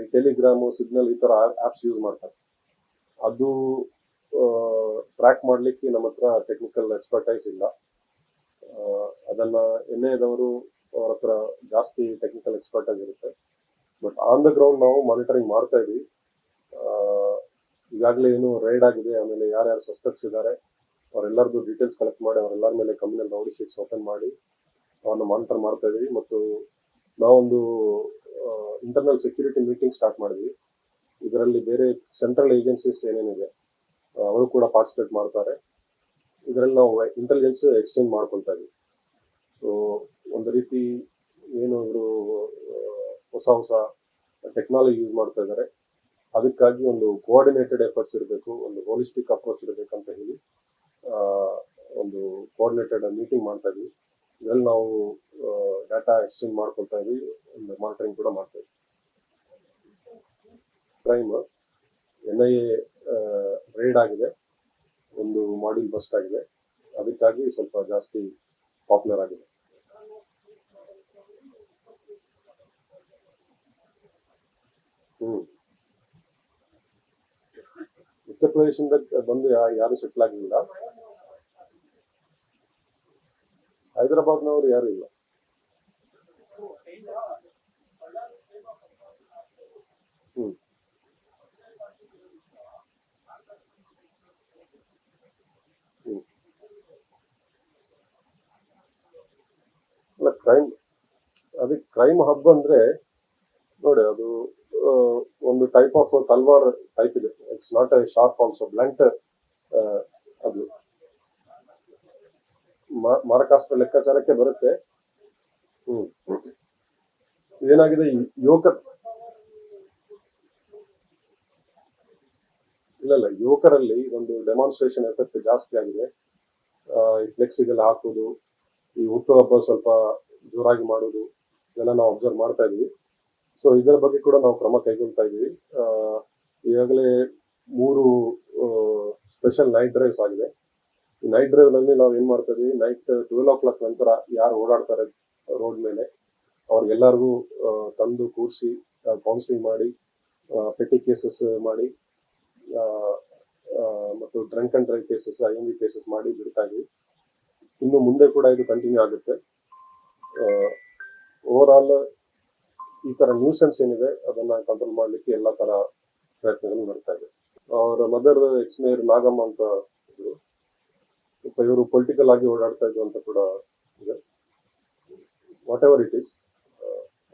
ಈ ಟೆಲಿಗ್ರಾಮು, ಸಿಗ್ನಲ್ ಈ ತರ ಆಪ್ಸ್ ಯೂಸ್ ಮಾಡ್ತಾರೆ. ಅದು ಟ್ರ್ಯಾಕ್ ಮಾಡ್ಲಿಕ್ಕೆ ನಮ್ಮ ಹತ್ರ ಟೆಕ್ನಿಕಲ್ ಎಕ್ಸ್ಪರ್ಟೈಸ್ ಇಲ್ಲ. ಅದನ್ನ NIAದವರು ಅವ್ರ ಹತ್ರ ಜಾಸ್ತಿ ಟೆಕ್ನಿಕಲ್ ಎಕ್ಸ್ಪರ್ಟೈಸ್ ಇರುತ್ತೆ. ಬಟ್ ಆನ್ ದ ಗ್ರೌಂಡ್ ನಾವು ಮಾನಿಟರಿಂಗ್ ಮಾಡ್ತಾ ಇದೀವಿ. ಈಗಾಗಲೇ ಏನು ರೈಡ್ ಆಗಿದೆ, ಆಮೇಲೆ ಯಾರ್ಯಾರು ಸಸ್ಪೆಕ್ಟ್ಸ್ ಇದ್ದಾರೆ ಅವರೆಲ್ಲರದ್ದು ಡೀಟೇಲ್ಸ್ ಕಲೆಕ್ಟ್ ಮಾಡಿ ಅವರೆಲ್ಲರ ಮೇಲೆ ಕಮ್ಯುನಲ್ ರೌಡಿ ಶೀಟ್ಸ್ ಓಪನ್ ಮಾಡಿ ಅವನ್ನ ಮಾನಿಟರ್ ಮಾಡ್ತಾ ಇದೀವಿ. ಮತ್ತು ನಾವೊಂದು ಇಂಟರ್ನಲ್ ಸೆಕ್ಯೂರಿಟಿ ಮೀಟಿಂಗ್ ಸ್ಟಾರ್ಟ್ ಮಾಡಿದ್ವಿ. ಇದರಲ್ಲಿ ಬೇರೆ ಸೆಂಟ್ರಲ್ ಏಜೆನ್ಸೀಸ್ ಏನೇನಿದೆ ಅವರು ಕೂಡ ಪಾರ್ಟಿಸಿಪೇಟ್ ಮಾಡ್ತಾರೆ. ಇದರಲ್ಲಿ ನಾವು ಇಂಟೆಲಿಜೆನ್ಸ್ ಎಕ್ಸ್ಚೇಂಜ್ ಮಾಡ್ಕೊಳ್ತಾ ಇದೀವಿ. ಸೊ ಒಂದು ರೀತಿ ಏನು ಇವರು ಹೊಸ ಹೊಸ ಟೆಕ್ನಾಲಜಿ ಯೂಸ್ ಮಾಡ್ತಾ ಇದ್ದಾರೆ, ಅದಕ್ಕಾಗಿ ಒಂದು ಕೋಆರ್ಡಿನೇಟೆಡ್ ಎಫರ್ಟ್ಸ್ ಇರಬೇಕು, ಒಂದು ಹೋಲಿಸ್ಟಿಕ್ ಅಪ್ರೋಚ್ ಇರಬೇಕಂತ ಹೇಳಿ ಒಂದು ಕೋಆರ್ಡಿನೇಟೆಡ್ ಮೀಟಿಂಗ್ ಮಾಡ್ತಾ ಇದ್ವಿ. ಇದರಲ್ಲಿ ನಾವು ಡಾಟಾ ಎಕ್ಸ್ಚೇಂಜ್ ಮಾಡ್ಕೊಳ್ತಾ ಇದ್ವಿ, ಒಂದು ಮಾನಿಟರಿಂಗ್ ಕೂಡ ಮಾಡ್ತಾ ಇದ್ವಿ. ಕ್ರೈಮ್ NIA ರೈಡ್ ಆಗಿದೆ, ಒಂದು ಮಾಡ್ಯೂಲ್ ಬಸ್ಟ್ ಆಗಿದೆ, ಅದಕ್ಕಾಗಿ ಸ್ವಲ್ಪ ಜಾಸ್ತಿ ಪಾಪ್ಯುಲರ್ ಆಗಿದೆ. ಉತ್ತರ ಪ್ರದೇಶದಿಂದ ಬಂದು ಯಾರು ಸೆಟ್ಲ್ ಆಗಿಲ್ಲ. ಹೈದರಾಬಾದ್ನವರು ಯಾರು ಇಲ್ಲ. ಅಲ್ಲ, ಅದಕ್ಕೆ ಕ್ರೈಮ್ ಹಬ್ ಅಂದ್ರೆ ನೋಡಿ, ಅದು ಒಂದು ಟೈಪ್ ಆಫ್ ತಲ್ವಾರ್ ಟೈಪ್ ಇದೆ. It's not A sharp also, blunt. ಅದು ಮಾರಕಾಸ್ತ್ರ ಲೆಕ್ಕಾಚಾರಕ್ಕೆ ಬರುತ್ತೆ. ಏನಾಗಿದೆ, ಯುವಕರಲ್ಲಿ ಒಂದು ಡೆಮಾನ್ಸ್ಟ್ರೇಷನ್ ಎಫೆಕ್ಟ್ ಜಾಸ್ತಿ ಆಗಿದೆ. ಈ ಫ್ಲೆಕ್ಸಿಗೆಲ್ಲ ಹಾಕೋದು, ಈ ಹುಟ್ಟುಹಬ್ಬ ಸ್ವಲ್ಪ ಜೋರಾಗಿ ಮಾಡೋದು, ಇದೆಲ್ಲ ನಾವು ಅಬ್ಸರ್ವ್ ಮಾಡ್ತಾ ಇದೀವಿ. ಸೊ ಇದರ ಬಗ್ಗೆ ಕೂಡ ನಾವು ಕ್ರಮ ಕೈಗೊಳ್ತಾ ಇದೀವಿ. ಈಗಾಗಲೇ 3 ಸ್ಪೆಷಲ್ ನೈಟ್ ಡ್ರೈವ್ಸ್ ಆಗಿದೆ. ಈ ನೈಟ್ ಡ್ರೈವ್ ನಲ್ಲಿ ನಾವು ಏನ್ ಮಾಡ್ತಾ ಇದೀವಿ, ನೈಟ್ 12 o'clock ನಂತರ ಯಾರು ಓಡಾಡ್ತಾರೆ ರೋಡ್ ಮೇಲೆ ಅವ್ರಿಗೆಲ್ಲರಿಗೂ ತಂದು ಕೂರಿಸಿ ಕೌನ್ಸಿಲಿಂಗ್ ಮಾಡಿ, ಪೆಟಿ ಕೇಸಸ್ ಮಾಡಿ, ಮತ್ತು drunk and drive cases, IMV cases ಮಾಡಿ ಬಿಡ್ತಾ ಇದೀವಿ. ಇನ್ನು ಮುಂದೆ ಕೂಡ ಇದು ಕಂಟಿನ್ಯೂ ಆಗುತ್ತೆ. ಓವರ್ ಆಲ್ ಈ ತರ ನ್ಯೂಸೆನ್ಸ್ ಏನಿದೆ ಅದನ್ನ ಕಂಟ್ರೋಲ್ ಮಾಡ್ಲಿಕ್ಕೆ ಎಲ್ಲಾ ತರ ಪ್ರಯತ್ನಗಳು ನಡೀತಾ ಇದೆ. ಅವರ ಮದರ್ ಎಕ್ಸ್-ಮೇಯರ್ ನಾಗಮ್ಮ ಅಂತ ಇದ್ರು, ಇವರು ಪೊಲಿಟಿಕಲ್ ಆಗಿ ಓಡಾಡ್ತಾ ಇದ್ರು ಅಂತ ಕೂಡ ಇದೆ. ವಾಟ್ ಎವರ್ ಇಟ್ ಈಸ್,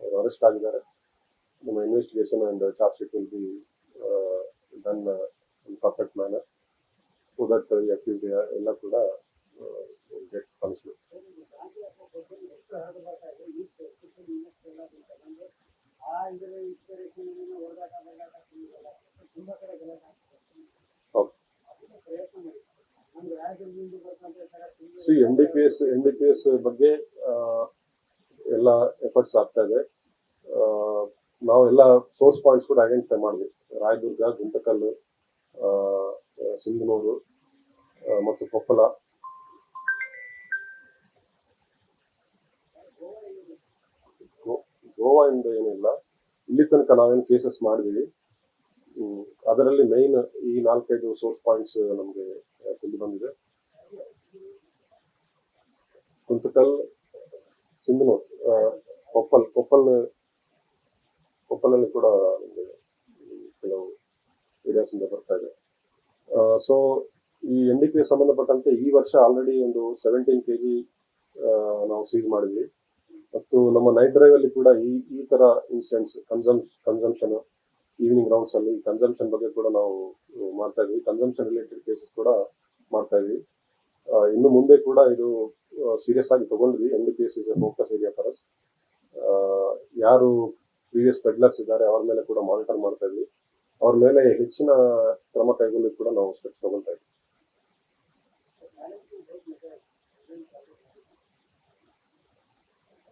ಅವರು ಅರೆಸ್ಟ್ ಆಗಿದ್ದಾರೆ. ನಮ್ಮ investigation and charge sheet will be done in perfect manner, so that accused ಎಲ್ಲ ಕೂಡ ಗೆಟ್ ಪನಿಷ್ಮೆಂಟ್. NDPS ಬಗ್ಗೆ ಎಲ್ಲ ಎಫರ್ಟ್ಸ್ ಆಗ್ತಾ ಇದೆ. ನಾವೆಲ್ಲ ಸೋರ್ಸ್ ಪಾಯಿಂಟ್ಸ್ ಕೂಡ ಐಡೆಂಟಿಫೈ ಮಾಡಿದ್ವಿ. ರಾಯದುರ್ಗ, ಗುಂತಕಲ್ಲು, ಸಿಂಧನೂರು ಮತ್ತು ಕೊಪ್ಪಳ. ಗೋವಾ ಇಂದ ಏನಿಲ್ಲ, ಇಲ್ಲಿ ತನಕ ನಾವೇನು ಕೇಸಸ್ ಮಾಡಿದೀವಿ ಅದರಲ್ಲಿ ಮೈನ್ ಈ 4-5 ಸೋರ್ಸ್ ಪಾಯಿಂಟ್ಸ್ ನಮಗೆ ತಿಳಿದು ಬಂದಿದೆ. ಕುಂತಕಲ್, ಸಿಂಧನೂರು, ಕೊಪ್ಪಲಲ್ಲಿ ಕೂಡ ನಮಗೆ ಕೆಲವು ಏರಿಯಾಸ್ ಇಂದ ಬರ್ತಾ ಇದೆ. ಸೊ ಈ NDPS ಸಂಬಂಧಪಟ್ಟಂತೆ ಈ ವರ್ಷ ಆಲ್ರೆಡಿ ಒಂದು 17 kg ನಾವು ಸೀಸ್ ಮಾಡಿದ್ವಿ. ಮತ್ತು ನಮ್ಮ ನೈಟ್ ಡ್ರೈವ್ ಅಲ್ಲಿ ಕೂಡ ಈ ತರ ಇನ್ಸಿಡೆಂಟ್ಸ್ ಕನ್ಸಂಪ್ಷನ್ ಈವ್ನಿಂಗ್ ರೌಂಡ್ಸ್ ಅಲ್ಲಿ ಕನ್ಸಂಪ್ಷನ್ ಬಗ್ಗೆ ಕೂಡ ನಾವು ಮಾಡ್ತಾ ಇದ್ವಿ. ಕನ್ಸಂಪ್ಷನ್ ರಿಲೇಟೆಡ್ ಕೇಸಸ್ ಕೂಡ ಮಾಡ್ತಾ ಇದ್ವಿ. ಇನ್ನು ಮುಂದೆ ಕೂಡ ಇದು ಸೀರಿಯಸ್ ಆಗಿ ತಗೊಂಡ್ವಿ. NDPS is A focus area for us. ಯಾರು ಪ್ರೀವಿಯಸ್ ಪೆಡ್ಲರ್ಸ್ ಇದ್ದಾರೆ ಅವ್ರ ಮೇಲೆ ಕೂಡ ಮಾನಿಟರ್ ಮಾಡ್ತಾ ಇದ್ವಿ. ಅವ್ರ ಮೇಲೆ ಹೆಚ್ಚಿನ ಕ್ರಮ ಕೈಗೊಳ್ಳಲಿಕ್ಕೆ ಕೂಡ ನಾವು ಸ್ಟೆಪ್ಸ್ ತಗೊಳ್ತಾ ಇದ್ವಿ.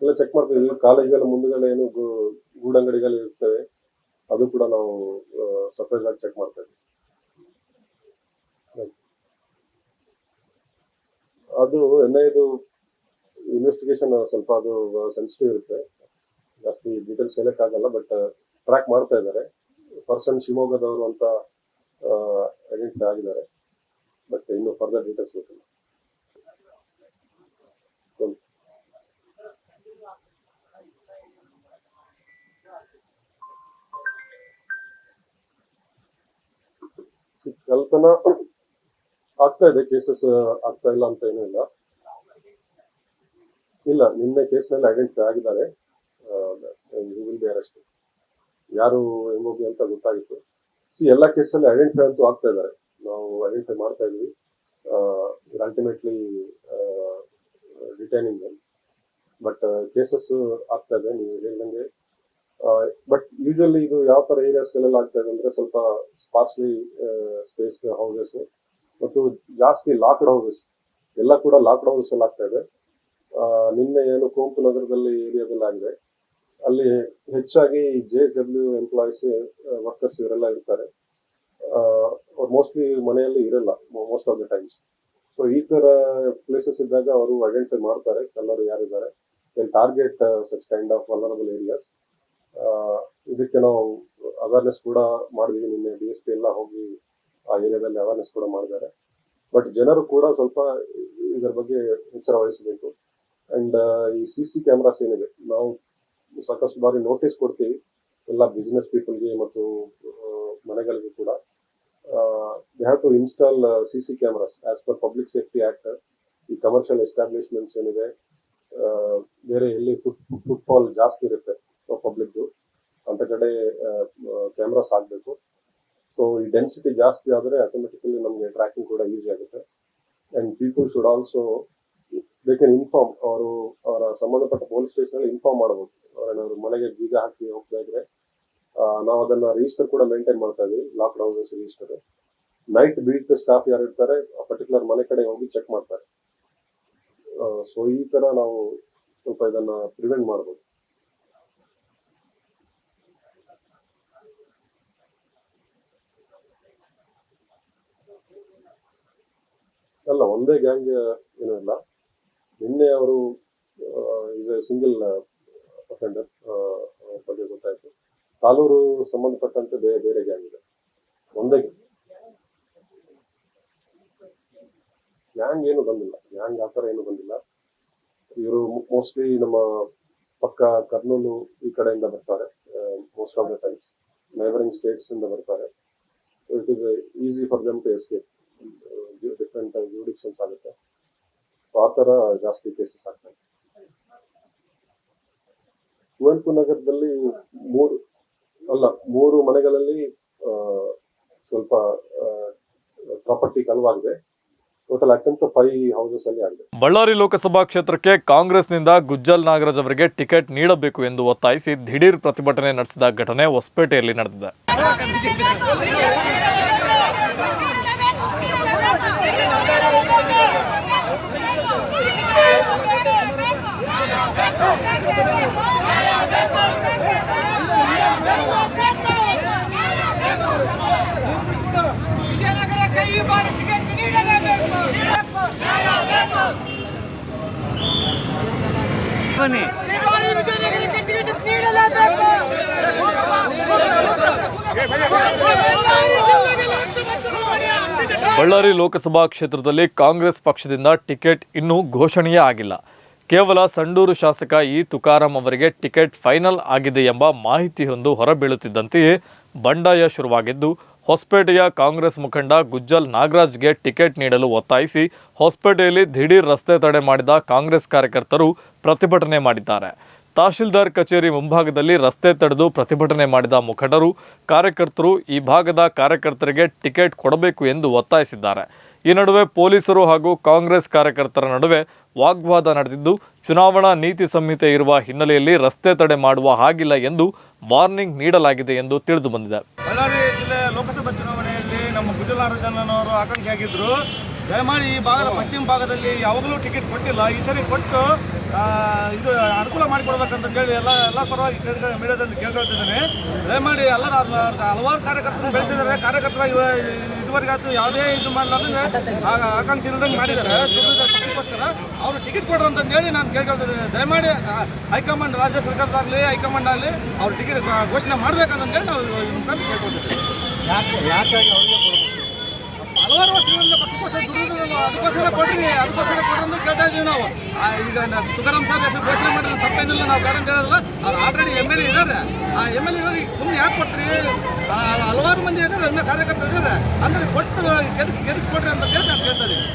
ಎಲ್ಲ ಚೆಕ್ ಮಾಡ್ತಾ ಇದ್ವಿ. ಕಾಲೇಜ್ಗಳ ಮುಂದುಗಡೆ ಏನು ಗೂಡಂಗಡಿಗಳು ಇರ್ತವೆ, ಅದು ಕೂಡ ನಾವು ಸರ್ಪ್ರೈಸ್ ಆಗಿ ಚೆಕ್ ಮಾಡ್ತಾ ಇದ್ವಿ. ಅದು NIAದು ಇನ್ವೆಸ್ಟಿಗೇಷನ್ ಸ್ವಲ್ಪ ಅದು ಸೆನ್ಸಿಟಿವ್ ಇರುತ್ತೆ, ಜಾಸ್ತಿ ಡೀಟೇಲ್ಸ್ ಹೇಳಕ್ಕಾಗಲ್ಲ. ಬಟ್ ಟ್ರ್ಯಾಕ್ ಮಾಡ್ತಾ ಇದ್ದಾರೆ. ಪರ್ಸನ್ ಶಿವಮೊಗ್ಗದವರು ಅಂತ ಐಡೆಂಟಿಫೈ ಆಗಿದ್ದಾರೆ. ಬಟ್ ಇನ್ನು ಫರ್ದರ್ ಡೀಟೇಲ್ಸ್ ಗೊತ್ತಿಲ್ಲ. ಕಳ್ತನ ಆಗ್ತಾ ಇದೆ, ಕೇಸಸ್ ಆಗ್ತಾ ಇಲ್ಲ ಅಂತ ಏನೂ ಇಲ್ಲ. ನಿನ್ನೆ ಕೇಸ್ನಲ್ಲಿ ಐಡೆಂಟಿಫೈ ಆಗಿದ್ದಾರೆ. Will be arrest. ಯಾರು MOB ಅಂತ ಗೊತ್ತಾಗಿತ್ತು. ಎಲ್ಲ ಕೇಸಲ್ಲಿ ಐಡೆಂಟಿಫೈ ಅಂತೂ ಆಗ್ತಾ ಇದ್ದಾರೆ. ನಾವು ಐಡೆಂಟಿಫೈ ಮಾಡ್ತಾ ಇದ್ವಿ. ಅಲ್ಟಿಮೇಟ್ಲಿ ಡಿಟೈನಿಂಗ್. ಬಟ್ ಕೇಸಸ್ ಆಗ್ತಾ ಇದೆ ನೀವು ಹೇಳ್ದಂಗೆ. ಬಟ್ ಯೂಶಲಿ ಇದು ಯಾವ ತರ ಏರಿಯಾಸ್ಗಳೆಲ್ಲ ಆಗ್ತಾ ಇದೆ ಅಂದ್ರೆ ಸ್ವಲ್ಪ ಸ್ಪಾರ್ಸ್ಲಿ ಸ್ಪೇಸ್ ಹೌಸಸ್ ಮತ್ತು ಜಾಸ್ತಿ ಲಾಕ್ಡ್ ಹೌಸಸ್ ಎಲ್ಲ ಕೂಡ ಲಾಕ್ಡ್ ಹೌಸಸ್ ಅಲ್ಲಿ ಆಗ್ತಾ ಇದೆ. ನಿನ್ನೆ ಏನು ಕುವೆಂಪು ನಗರದಲ್ಲಿ ಏರಿಯಾದಲ್ಲಿ ಆಗಿದೆ. ಅಲ್ಲಿ ಹೆಚ್ಚಾಗಿ JSW ಎಂಪ್ಲಾಯೀಸ್ ವರ್ಕರ್ಸ್ ಇವರೆಲ್ಲ ಇರ್ತಾರೆ. ಮೋಸ್ಟ್ಲಿ ಮನೆಯಲ್ಲಿ ಇರಲ್ಲ most of the times. So ಈ ತರ ಪ್ಲೇಸಸ್ ಇದ್ದಾಗ ಅವರು ಐಡೆಂಟಿಫೈ ಮಾಡ್ತಾರೆ ಕಳ್ಳರು ಯಾರಿದ್ದಾರೆ. Target such kind of vulnerable areas. ಇದಕ್ಕೆ ನಾವು ಅವೇರ್ನೆಸ್ ಕೂಡ ಮಾಡಿದ್ವಿ. ನಿನ್ನೆ DSP ಎಲ್ಲ ಹೋಗಿ ಆ ಏರಿಯಾದಲ್ಲಿ ಅವೇರ್ನೆಸ್ ಕೂಡ ಮಾಡಿದ್ದಾರೆ. ಬಟ್ ಜನರು ಕೂಡ ಸ್ವಲ್ಪ ಇದರ ಬಗ್ಗೆ ಎಚ್ಚರ ವಹಿಸಬೇಕು. ಅಂಡ್ ಈ CC ಕ್ಯಾಮ್ರಾಸ್ ಏನಿದೆ ನಾವು ಸಾಕಷ್ಟು ಬಾರಿ ನೋಟಿಸ್ ಕೊಡ್ತೀವಿ ಎಲ್ಲ ಬಿಸ್ನೆಸ್ ಪೀಪಲ್ಗೆ ಮತ್ತು ಮನೆಗಳಿಗೆ ಕೂಡ. They have to install CC cameras as per public safety act. ಈ ಕಮರ್ಷಿಯಲ್ ಎಸ್ಟಾಬ್ಲಿಷ್ಮೆಂಟ್ಸ್ ಏನಿದೆ, ಬೇರೆ ಎಲ್ಲಿ ಫುಟ್ಫಾಲ್ ಜಾಸ್ತಿ ಇರುತ್ತೆ ಪಬ್ಲಿಕ್ದು ಅಂತ ಕಡೆ ಕ್ಯಾಮ್ರಾಸ್ ಆಗ್ಬೇಕು. ಸೊ ಈ ಡೆನ್ಸಿಟಿ ಜಾಸ್ತಿ ಆದರೆ ಆಟೋಮೆಟಿಕಲಿ ನಮಗೆ ಟ್ರ್ಯಾಕಿಂಗ್ ಕೂಡ ಈಸಿ ಆಗುತ್ತೆ. And people should also they can inform. ಅವರ ಸಂಬಂಧಪಟ್ಟ ಪೊಲೀಸ್ ಸ್ಟೇಷನ್ ಅಲ್ಲಿ ಇನ್ಫಾರ್ಮ್ ಮಾಡಬಹುದು. ಅವರೇನಾದ್ರು ಮನೆಗೆ ಬೀಗ ಹಾಕಿ ಹೋಗ್ತಾ ಇದ್ರೆ ನಾವು ಅದನ್ನ ರಿಜಿಸ್ಟರ್ ಕೂಡ ಮೇಂಟೈನ್ ಮಾಡ್ತಾ ಇದೀವಿ. Locked houses register. Night beat staff ಯಾರು ಇರ್ತಾರೆ ಪರ್ಟಿಕ್ಯುಲರ್ ಮನೆ ಕಡೆ ಹೋಗಿ ಚೆಕ್ ಮಾಡ್ತಾರೆ. ಸೊ ಈ ತರ ನಾವು ಸ್ವಲ್ಪ ಇದನ್ನ ಪ್ರಿವೆಂಟ್ ಮಾಡಬಹುದು. ಅಲ್ಲ, ಒಂದೇ ಗ್ಯಾಂಗ್ ಏನೂ ಇಲ್ಲ. ನಿನ್ನೆ ಅವರು ಸಿಂಗಲ್ ಅಫೆಂಡರ್ ಬಗ್ಗೆ ಗೊತ್ತಾಯ್ತು. ತಾಲೂರು ಸಂಬಂಧಪಟ್ಟಂತೆ ಬೇರೆ ಗ್ಯಾಂಗ್ ಇದೆ. ಒಂದೇ ಗ್ಯಾಂಗ್ ಏನು ಬಂದಿಲ್ಲ. ಗ್ಯಾಂಗ್ ಆತರ ಏನು ಬಂದಿಲ್ಲ. ಇವರು ಮೋಸ್ಟ್ಲಿ ನಮ್ಮ ಪಕ್ಕ ಕರ್ನೂಲು ಈ ಕಡೆಯಿಂದ ಬರ್ತಾರೆ. Most of the times neighbouring states ಇಂದ ಬರ್ತಾರೆ. It is easy for them to escape. Different jurisdictions ಆಗುತ್ತೆ. ಆ ತರ ಜಾಸ್ತಿ ಕೇಸಸ್ ಆಗ್ತವೆ. ಕುವೆಂಪು ನಗರದಲ್ಲಿ 3 ಮನೆಗಳಲ್ಲಿ ಸ್ವಲ್ಪ ಪ್ರಾಪರ್ಟಿ ಕಳವಾಗಿದೆ. ಟೋಟಲ್ ಅಟೆಂಪ್ಟ್ 5 ಹೌಸಸ್ ಅಲ್ಲಿ ಆಗಿದೆ. ಬಳ್ಳಾರಿ ಲೋಕಸಭಾ ಕ್ಷೇತ್ರಕ್ಕೆ ಕಾಂಗ್ರೆಸ್ನಿಂದ ಗುಜ್ಜಲ್ ನಾಗರಾಜ್ ಅವರಿಗೆ ಟಿಕೆಟ್ ನೀಡಬೇಕು ಎಂದು ಒತ್ತಾಯಿಸಿ ದಿಢೀರ್ ಪ್ರತಿಭಟನೆ ನಡೆಸಿದ ಘಟನೆ ಹೊಸಪೇಟೆಯಲ್ಲಿ ನಡೆದಿದೆ. ಬಳ್ಳಾರಿ ಲೋಕಸಭಾ ಕ್ಷೇತ್ರದಲ್ಲಿ ಕಾಂಗ್ರೆಸ್ ಪಕ್ಷದಿಂದ ಟಿಕೆಟ್ ಇನ್ನೂ ಘೋಷಣೆಯೇ ಆಗಿಲ್ಲ. ಕೇವಲ ಸಂಡೂರು ಶಾಸಕ ಇ ತುಕಾರಾಂ ಅವರಿಗೆ ಟಿಕೆಟ್ ಫೈನಲ್ ಆಗಿದೆ ಎಂಬ ಮಾಹಿತಿಯೊಂದು ಹೊರಬೀಳುತ್ತಿದ್ದಂತೆಯೇ ಬಂಡಾಯ ಶುರುವಾಗಿದ್ದು, ಹೊಸಪೇಟೆಯ ಕಾಂಗ್ರೆಸ್ ಮುಖಂಡ ಗುಜ್ಜಲ್ ನಾಗರಾಜ್ಗೆ ಟಿಕೆಟ್ ನೀಡಲು ಒತ್ತಾಯಿಸಿ ಹೊಸಪೇಟೆಯಲ್ಲಿ ದಿಢೀರ್ ರಸ್ತೆ ತಡೆ ಮಾಡಿದ ಕಾಂಗ್ರೆಸ್ ಕಾರ್ಯಕರ್ತರು ಪ್ರತಿಭಟನೆ ಮಾಡಿದ್ದಾರೆ. ತಹಶೀಲ್ದಾರ್ ಕಚೇರಿ ಮುಂಭಾಗದಲ್ಲಿ ರಸ್ತೆ ತಡೆದು ಪ್ರತಿಭಟನೆ ಮಾಡಿದ ಮುಖಂಡರು, ಕಾರ್ಯಕರ್ತರು ಈ ಭಾಗದ ಕಾರ್ಯಕರ್ತರಿಗೆ ಟಿಕೆಟ್ ಕೊಡಬೇಕು ಎಂದು ಒತ್ತಾಯಿಸಿದ್ದಾರೆ. ಈ ನಡುವೆ ಪೊಲೀಸರು ಹಾಗೂ ಕಾಂಗ್ರೆಸ್ ಕಾರ್ಯಕರ್ತರ ನಡುವೆ ವಾಗ್ವಾದ ನಡೆದಿದ್ದು, ಚುನಾವಣಾ ನೀತಿ ಸಂಹಿತೆ ಇರುವ ಹಿನ್ನೆಲೆಯಲ್ಲಿ ರಸ್ತೆ ತಡೆ ಮಾಡುವ ಹಾಗಿಲ್ಲ ಎಂದು ವಾರ್ನಿಂಗ್ ನೀಡಲಾಗಿದೆ ಎಂದು ತಿಳಿದು ಬಂದಿದೆ. ಬಳ್ಳಾರಿ ಜಿಲ್ಲೆ ಲೋಕಸಭಾ ಚುನಾವಣೆಯಲ್ಲಿ ನಮ್ಮ ಗುಜ್ಜಲ್ ನಾಗರಾಜಣ್ಣನವರು ಆಕಾಂಕ್ಷಿಯಾಗಿದ್ದರು. ದಯಮಾಡಿ ಈ ಭಾಗದ ಪಶ್ಚಿಮ ಭಾಗದಲ್ಲಿ ಯಾವಾಗಲೂ ಟಿಕೆಟ್ ಕೊಟ್ಟಿಲ್ಲ. ಈ ಸರಿ ಕೊಟ್ಟು ಇದು ಅನುಕೂಲ ಮಾಡಿಕೊಡ್ಬೇಕಂತ ಹೇಳಿ ಎಲ್ಲ ಪರವಾಗಿ ಮೀಡಿಯಾದಲ್ಲಿ ಕೇಳ್ಕೊಳ್ತಿದ್ದೇನೆ. ದಯಮಾಡಿ ಎಲ್ಲರ ಹಲವಾರು ಕಾರ್ಯಕರ್ತರು ಬೆಳೆಸಿದ್ದಾರೆ. ಕಾರ್ಯಕರ್ತರ ಇದುವರೆಗಾಯ್ತು ಯಾವುದೇ ಇದು ಮಾಡಲಾರ್ದಂಗೆ ಆಕಾಂಕ್ಷೆ ಇಲ್ಲದಂಗೆ ಮಾಡಿದ್ದಾರೆ. ಪಕ್ಷಕ್ಕೋಸ್ಕರ ಅವರು ಟಿಕೆಟ್ ಕೊಡ್ರು ಅಂತ ಹೇಳಿ ನಾನು ಕೇಳ್ಕೊಳ್ತಿದ್ದೇನೆ. ದಯಮಾಡಿ ಹೈಕಮಾಂಡ್, ರಾಜ್ಯ ಸರ್ಕಾರದಾಗಲಿ ಹೈಕಮಾಂಡ್ ಆಗಲಿ ಅವ್ರು ಟಿಕೆಟ್ ಘೋಷಣೆ ಮಾಡಬೇಕಂತ ಹೇಳಿ ನಾವು ಕೇಳ್ಕೊಳ್ತಿದ್ದೇವೆ. ಯಾಕಾಗಿ ಅವ್ರಿಗೆ ಕೊಡಬೇಕು? ಹಲವಾರು ವರ್ಷಗಳಿಂದ ಪಕ್ಷಕ್ಕೋಸ್ಕರ ದುಡಿದ್ರು, ಅದಕ್ಕೋಸ್ಕರ ಕೊಡ್ರಿ ಅಂತ ಕೇಳ್ತಾ ಇದ್ದೀವಿ ನಾವು. ಈಗ ತುಕಾರಾಮ್ ಸರ್ ಹೆಸರು ಘೋಷಣೆ ಮಾಡಿದ್ರೆ ತಪ್ಪೇನಿಲ್ಲ, ನಾವು ಬೇಡ ಅಂತ ಹೇಳೋದಿಲ್ಲ. ಅವ್ರು ಆಲ್ರೆಡಿ MLA ಇದ್ದಾರೆ. ಆ MLA ಇರೋರಿಗೆ ಸುಮ್ಮನೆ ಯಾಕೆ ಕೊಡ್ತೀರಿ? ಹಲವಾರು ಮಂದಿ ಇದ್ದಾರೆ, ಎಲ್ಲ ಕಾರ್ಯಕರ್ತರು ಇದ್ದಾರೆ. ಅಂದರೆ ಕೊಟ್ಟು ಗೆಲ್ಲಿಸ್ಕೊಡ್ರಿ ಅಂತ ಹೇಳಿ ನಾನು ಕೇಳ್ತಾ ಇದ್ದೀವಿ.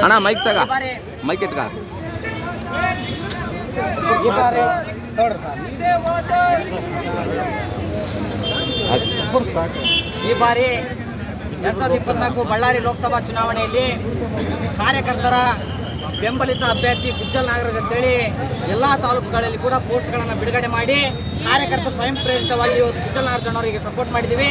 ಅಣ್ಣ ಮೈಕ್ ತಗ, ಮೈಕ್ ಇಟ್ಕ. ಈ ಬಾರಿ 2024 ಬಳ್ಳಾರಿ ಲೋಕಸಭಾ ಚುನಾವಣೆಯಲ್ಲಿ ಕಾರ್ಯಕರ್ತರ ಬೆಂಬಲಿತ ಅಭ್ಯರ್ಥಿ ಗುಜ್ಜಲ್ ನಾಗರಾಜ್ ಅಂತೇಳಿ ಎಲ್ಲ ತಾಲೂಕುಗಳಲ್ಲಿ ಕೂಡ ಪೋಸ್ಟ್ಗಳನ್ನು ಬಿಡುಗಡೆ ಮಾಡಿ ಕಾರ್ಯಕರ್ತರು ಸ್ವಯಂ ಪ್ರೇರಿತವಾಗಿ ಇವತ್ತು ಗುಜ್ಜಲ್ ನಾಗರಾಜ್ ಅವರಿಗೆ ಸಪೋರ್ಟ್ ಮಾಡಿದ್ದೀವಿ.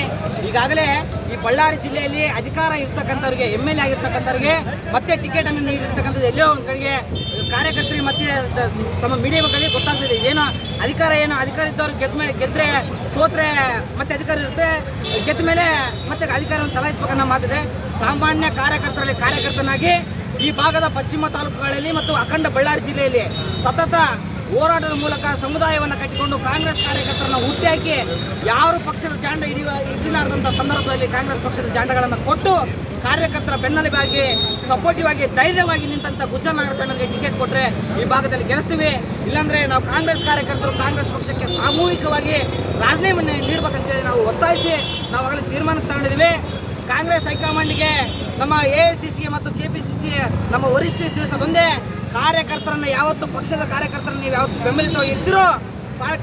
ಈಗಾಗಲೇ ಈ ಬಳ್ಳಾರಿ ಜಿಲ್ಲೆಯಲ್ಲಿ ಅಧಿಕಾರ ಇರ್ತಕ್ಕಂಥವ್ರಿಗೆ, MLA ಆಗಿರ್ತಕ್ಕಂಥವ್ರಿಗೆ ಮತ್ತೆ ಟಿಕೆಟನ್ನು ನೀಡಿರ್ತಕ್ಕಂಥದ್ದು ಎಲ್ಲೋ ಒಂದು ಕಡೆಗೆ ಕಾರ್ಯಕರ್ತರಿಗೆ ಮತ್ತೆ ತಮ್ಮ ಮೀಡಿಯಾಗಳಿಗೆ ಗೊತ್ತಾಗ್ತಿದೆ. ಏನು ಅಧಿಕಾರ ಇದ್ದವ್ರು ಗೆದ್ದರೆ ಸೋತ್ರೆ ಮತ್ತೆ ಅಧಿಕಾರ ಇರುತ್ತೆ, ಗೆದ್ದ ಮೇಲೆ ಮತ್ತೆ ಅಧಿಕಾರವನ್ನು ಚಲಾಯಿಸಬೇಕನ್ನೋ ಮಾತಿದೆ. ಸಾಮಾನ್ಯ ಕಾರ್ಯಕರ್ತನಾಗಿ ಈ ಭಾಗದ ಪಶ್ಚಿಮ ತಾಲೂಕುಗಳಲ್ಲಿ ಮತ್ತು ಅಖಂಡ ಬಳ್ಳಾರಿ ಜಿಲ್ಲೆಯಲ್ಲಿ ಸತತ ಹೋರಾಟದ ಮೂಲಕ ಸಮುದಾಯವನ್ನು ಕಟ್ಟಿಕೊಂಡು ಕಾಂಗ್ರೆಸ್ ಕಾರ್ಯಕರ್ತರನ್ನು ಹುಟ್ಟಾಕಿ ಯಾರು ಪಕ್ಷದ ಜಾಂಡ ಹಿಡಿಲಾರದಂಥ ಸಂದರ್ಭದಲ್ಲಿ ಕಾಂಗ್ರೆಸ್ ಪಕ್ಷದ ಜಾಂಡಗಳನ್ನು ಕೊಟ್ಟು ಕಾರ್ಯಕರ್ತರ ಬೆನ್ನೆಲುಬಾಗಿ ಸಪೋರ್ಟಿವ್ ಆಗಿ ಧೈರ್ಯವಾಗಿ ನಿಂತ ಗುಜ್ಜಲ್ ನಾಗರಾಜಣ್ಣನಿಗೆ ಟಿಕೆಟ್ ಕೊಟ್ಟರೆ ಈ ಭಾಗದಲ್ಲಿ ಗೆಲ್ಲಿಸ್ತೀವಿ. ಇಲ್ಲಾಂದರೆ ನಾವು ಕಾಂಗ್ರೆಸ್ ಕಾರ್ಯಕರ್ತರು ಕಾಂಗ್ರೆಸ್ ಪಕ್ಷಕ್ಕೆ ಸಾಮೂಹಿಕವಾಗಿ ರಾಜೀನಾಮೆ ನೀಡಬೇಕಂತೇಳಿ ನಾವು ಒತ್ತಾಯಿಸಿ ನಾವಾಗಲೇ ತೀರ್ಮಾನಕ್ಕೆ ತಗೊಂಡಿದ್ದೀವಿ. ಕಾಂಗ್ರೆಸ್ ಹೈಕಮಾಂಡ್ಗೆ, ನಮ್ಮ AICC ಮತ್ತು KPCC ನಮ್ಮ ವರಿಷ್ಠರು ತಿಳಿಸೋದೊಂದೇ, ಕಾರ್ಯಕರ್ತರನ್ನು ಯಾವತ್ತು ಪಕ್ಷದ ಕಾರ್ಯಕರ್ತರನ್ನು ನೀವು ಯಾವತ್ತು ಬೆಂಬಲಿತವಾಗಿ ಇದ್ದಿರೋ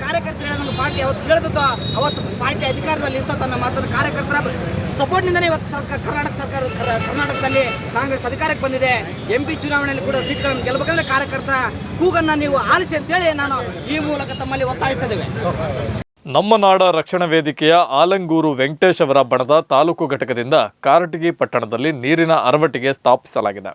ಕಾರ್ಯಕರ್ತರು ಹೇಳೋದನ್ನು ಪಾರ್ಟಿ ಯಾವತ್ತು ಕೇಳಿದೋ ಅವತ್ತು ಪಾರ್ಟಿ ಅಧಿಕಾರದಲ್ಲಿ ಇರ್ತದೆ ಅನ್ನೋ ಮಾತನ್ನು ಕಾರ್ಯಕರ್ತರ ಸಪೋರ್ಟ್ನಿಂದಲೇ ಇವತ್ತು ಕರ್ನಾಟಕದಲ್ಲಿ ಕಾಂಗ್ರೆಸ್ ಅಧಿಕಾರಕ್ಕೆ ಬಂದಿದೆ. MP ಚುನಾವಣೆಯಲ್ಲಿ ಕೂಡ ಸೀಟ್ಗಳನ್ನು ಗೆಲ್ಲಬೇಕಂದ್ರೆ ಕಾರ್ಯಕರ್ತರ ಕೂಗನ್ನು ನೀವು ಆಲಿಸಿ ಅಂತೇಳಿ ನಾನು ಈ ಮೂಲಕ ತಮ್ಮಲ್ಲಿ ಒತ್ತಾಯಿಸ್ತಾ ಇದ್ದೇವೆ. ನಮ್ಮ ನಾಡ ರಕ್ಷಣಾ ವೇದಿಕೆಯ ಆಲಂಗೂರು ವೆಂಕಟೇಶ್ ಅವರ ಬಣದ ತಾಲೂಕು ಘಟಕದಿಂದ ಕಾರಟಗಿ ಪಟ್ಟಣದಲ್ಲಿ ನೀರಿನ ಅರವಟ್ಟಿಗೆ ಸ್ಥಾಪಿಸಲಾಗಿದೆ.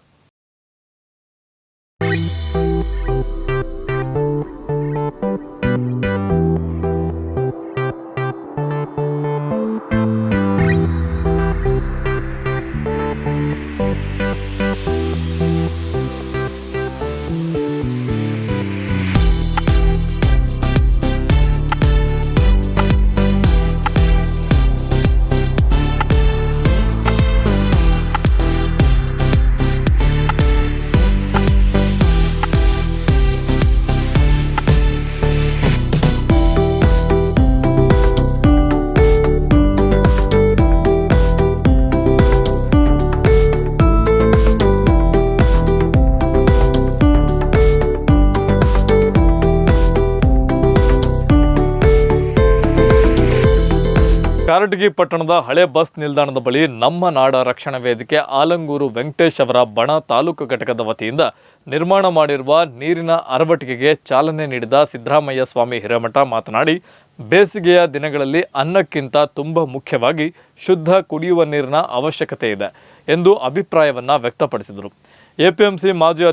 ಕಾರಟಗಿ ಪಟ್ಟಣದ ಹಳೆ ಬಸ್ ನಿಲ್ದಾಣದ ಬಳಿ ನಮ್ಮ ನಾಡ ರಕ್ಷಣಾ ವೇದಿಕೆ ಆಲಂಗೂರು ವೆಂಕಟೇಶ್ ಅವರ ಬಣ ತಾಲೂಕು ಘಟಕದ ವತಿಯಿಂದ ನಿರ್ಮಾಣ ಮಾಡಿರುವ ನೀರಿನ ಅರವಟ್ಟಿಗೆಗೆ ಚಾಲನೆ ನೀಡಿದ ಸಿದ್ದರಾಮಯ್ಯ ಸ್ವಾಮಿ ಹಿರೇಮಠ ಮಾತನಾಡಿ, ಬೇಸಿಗೆಯ ದಿನಗಳಲ್ಲಿ ಅನ್ನಕ್ಕಿಂತ ತುಂಬ ಮುಖ್ಯವಾಗಿ ಶುದ್ಧ ಕುಡಿಯುವ ನೀರಿನ ಅವಶ್ಯಕತೆ ಇದೆ ಎಂದು ಅಭಿಪ್ರಾಯವನ್ನು ವ್ಯಕ್ತಪಡಿಸಿದರು. APMC ಮಾಜಿ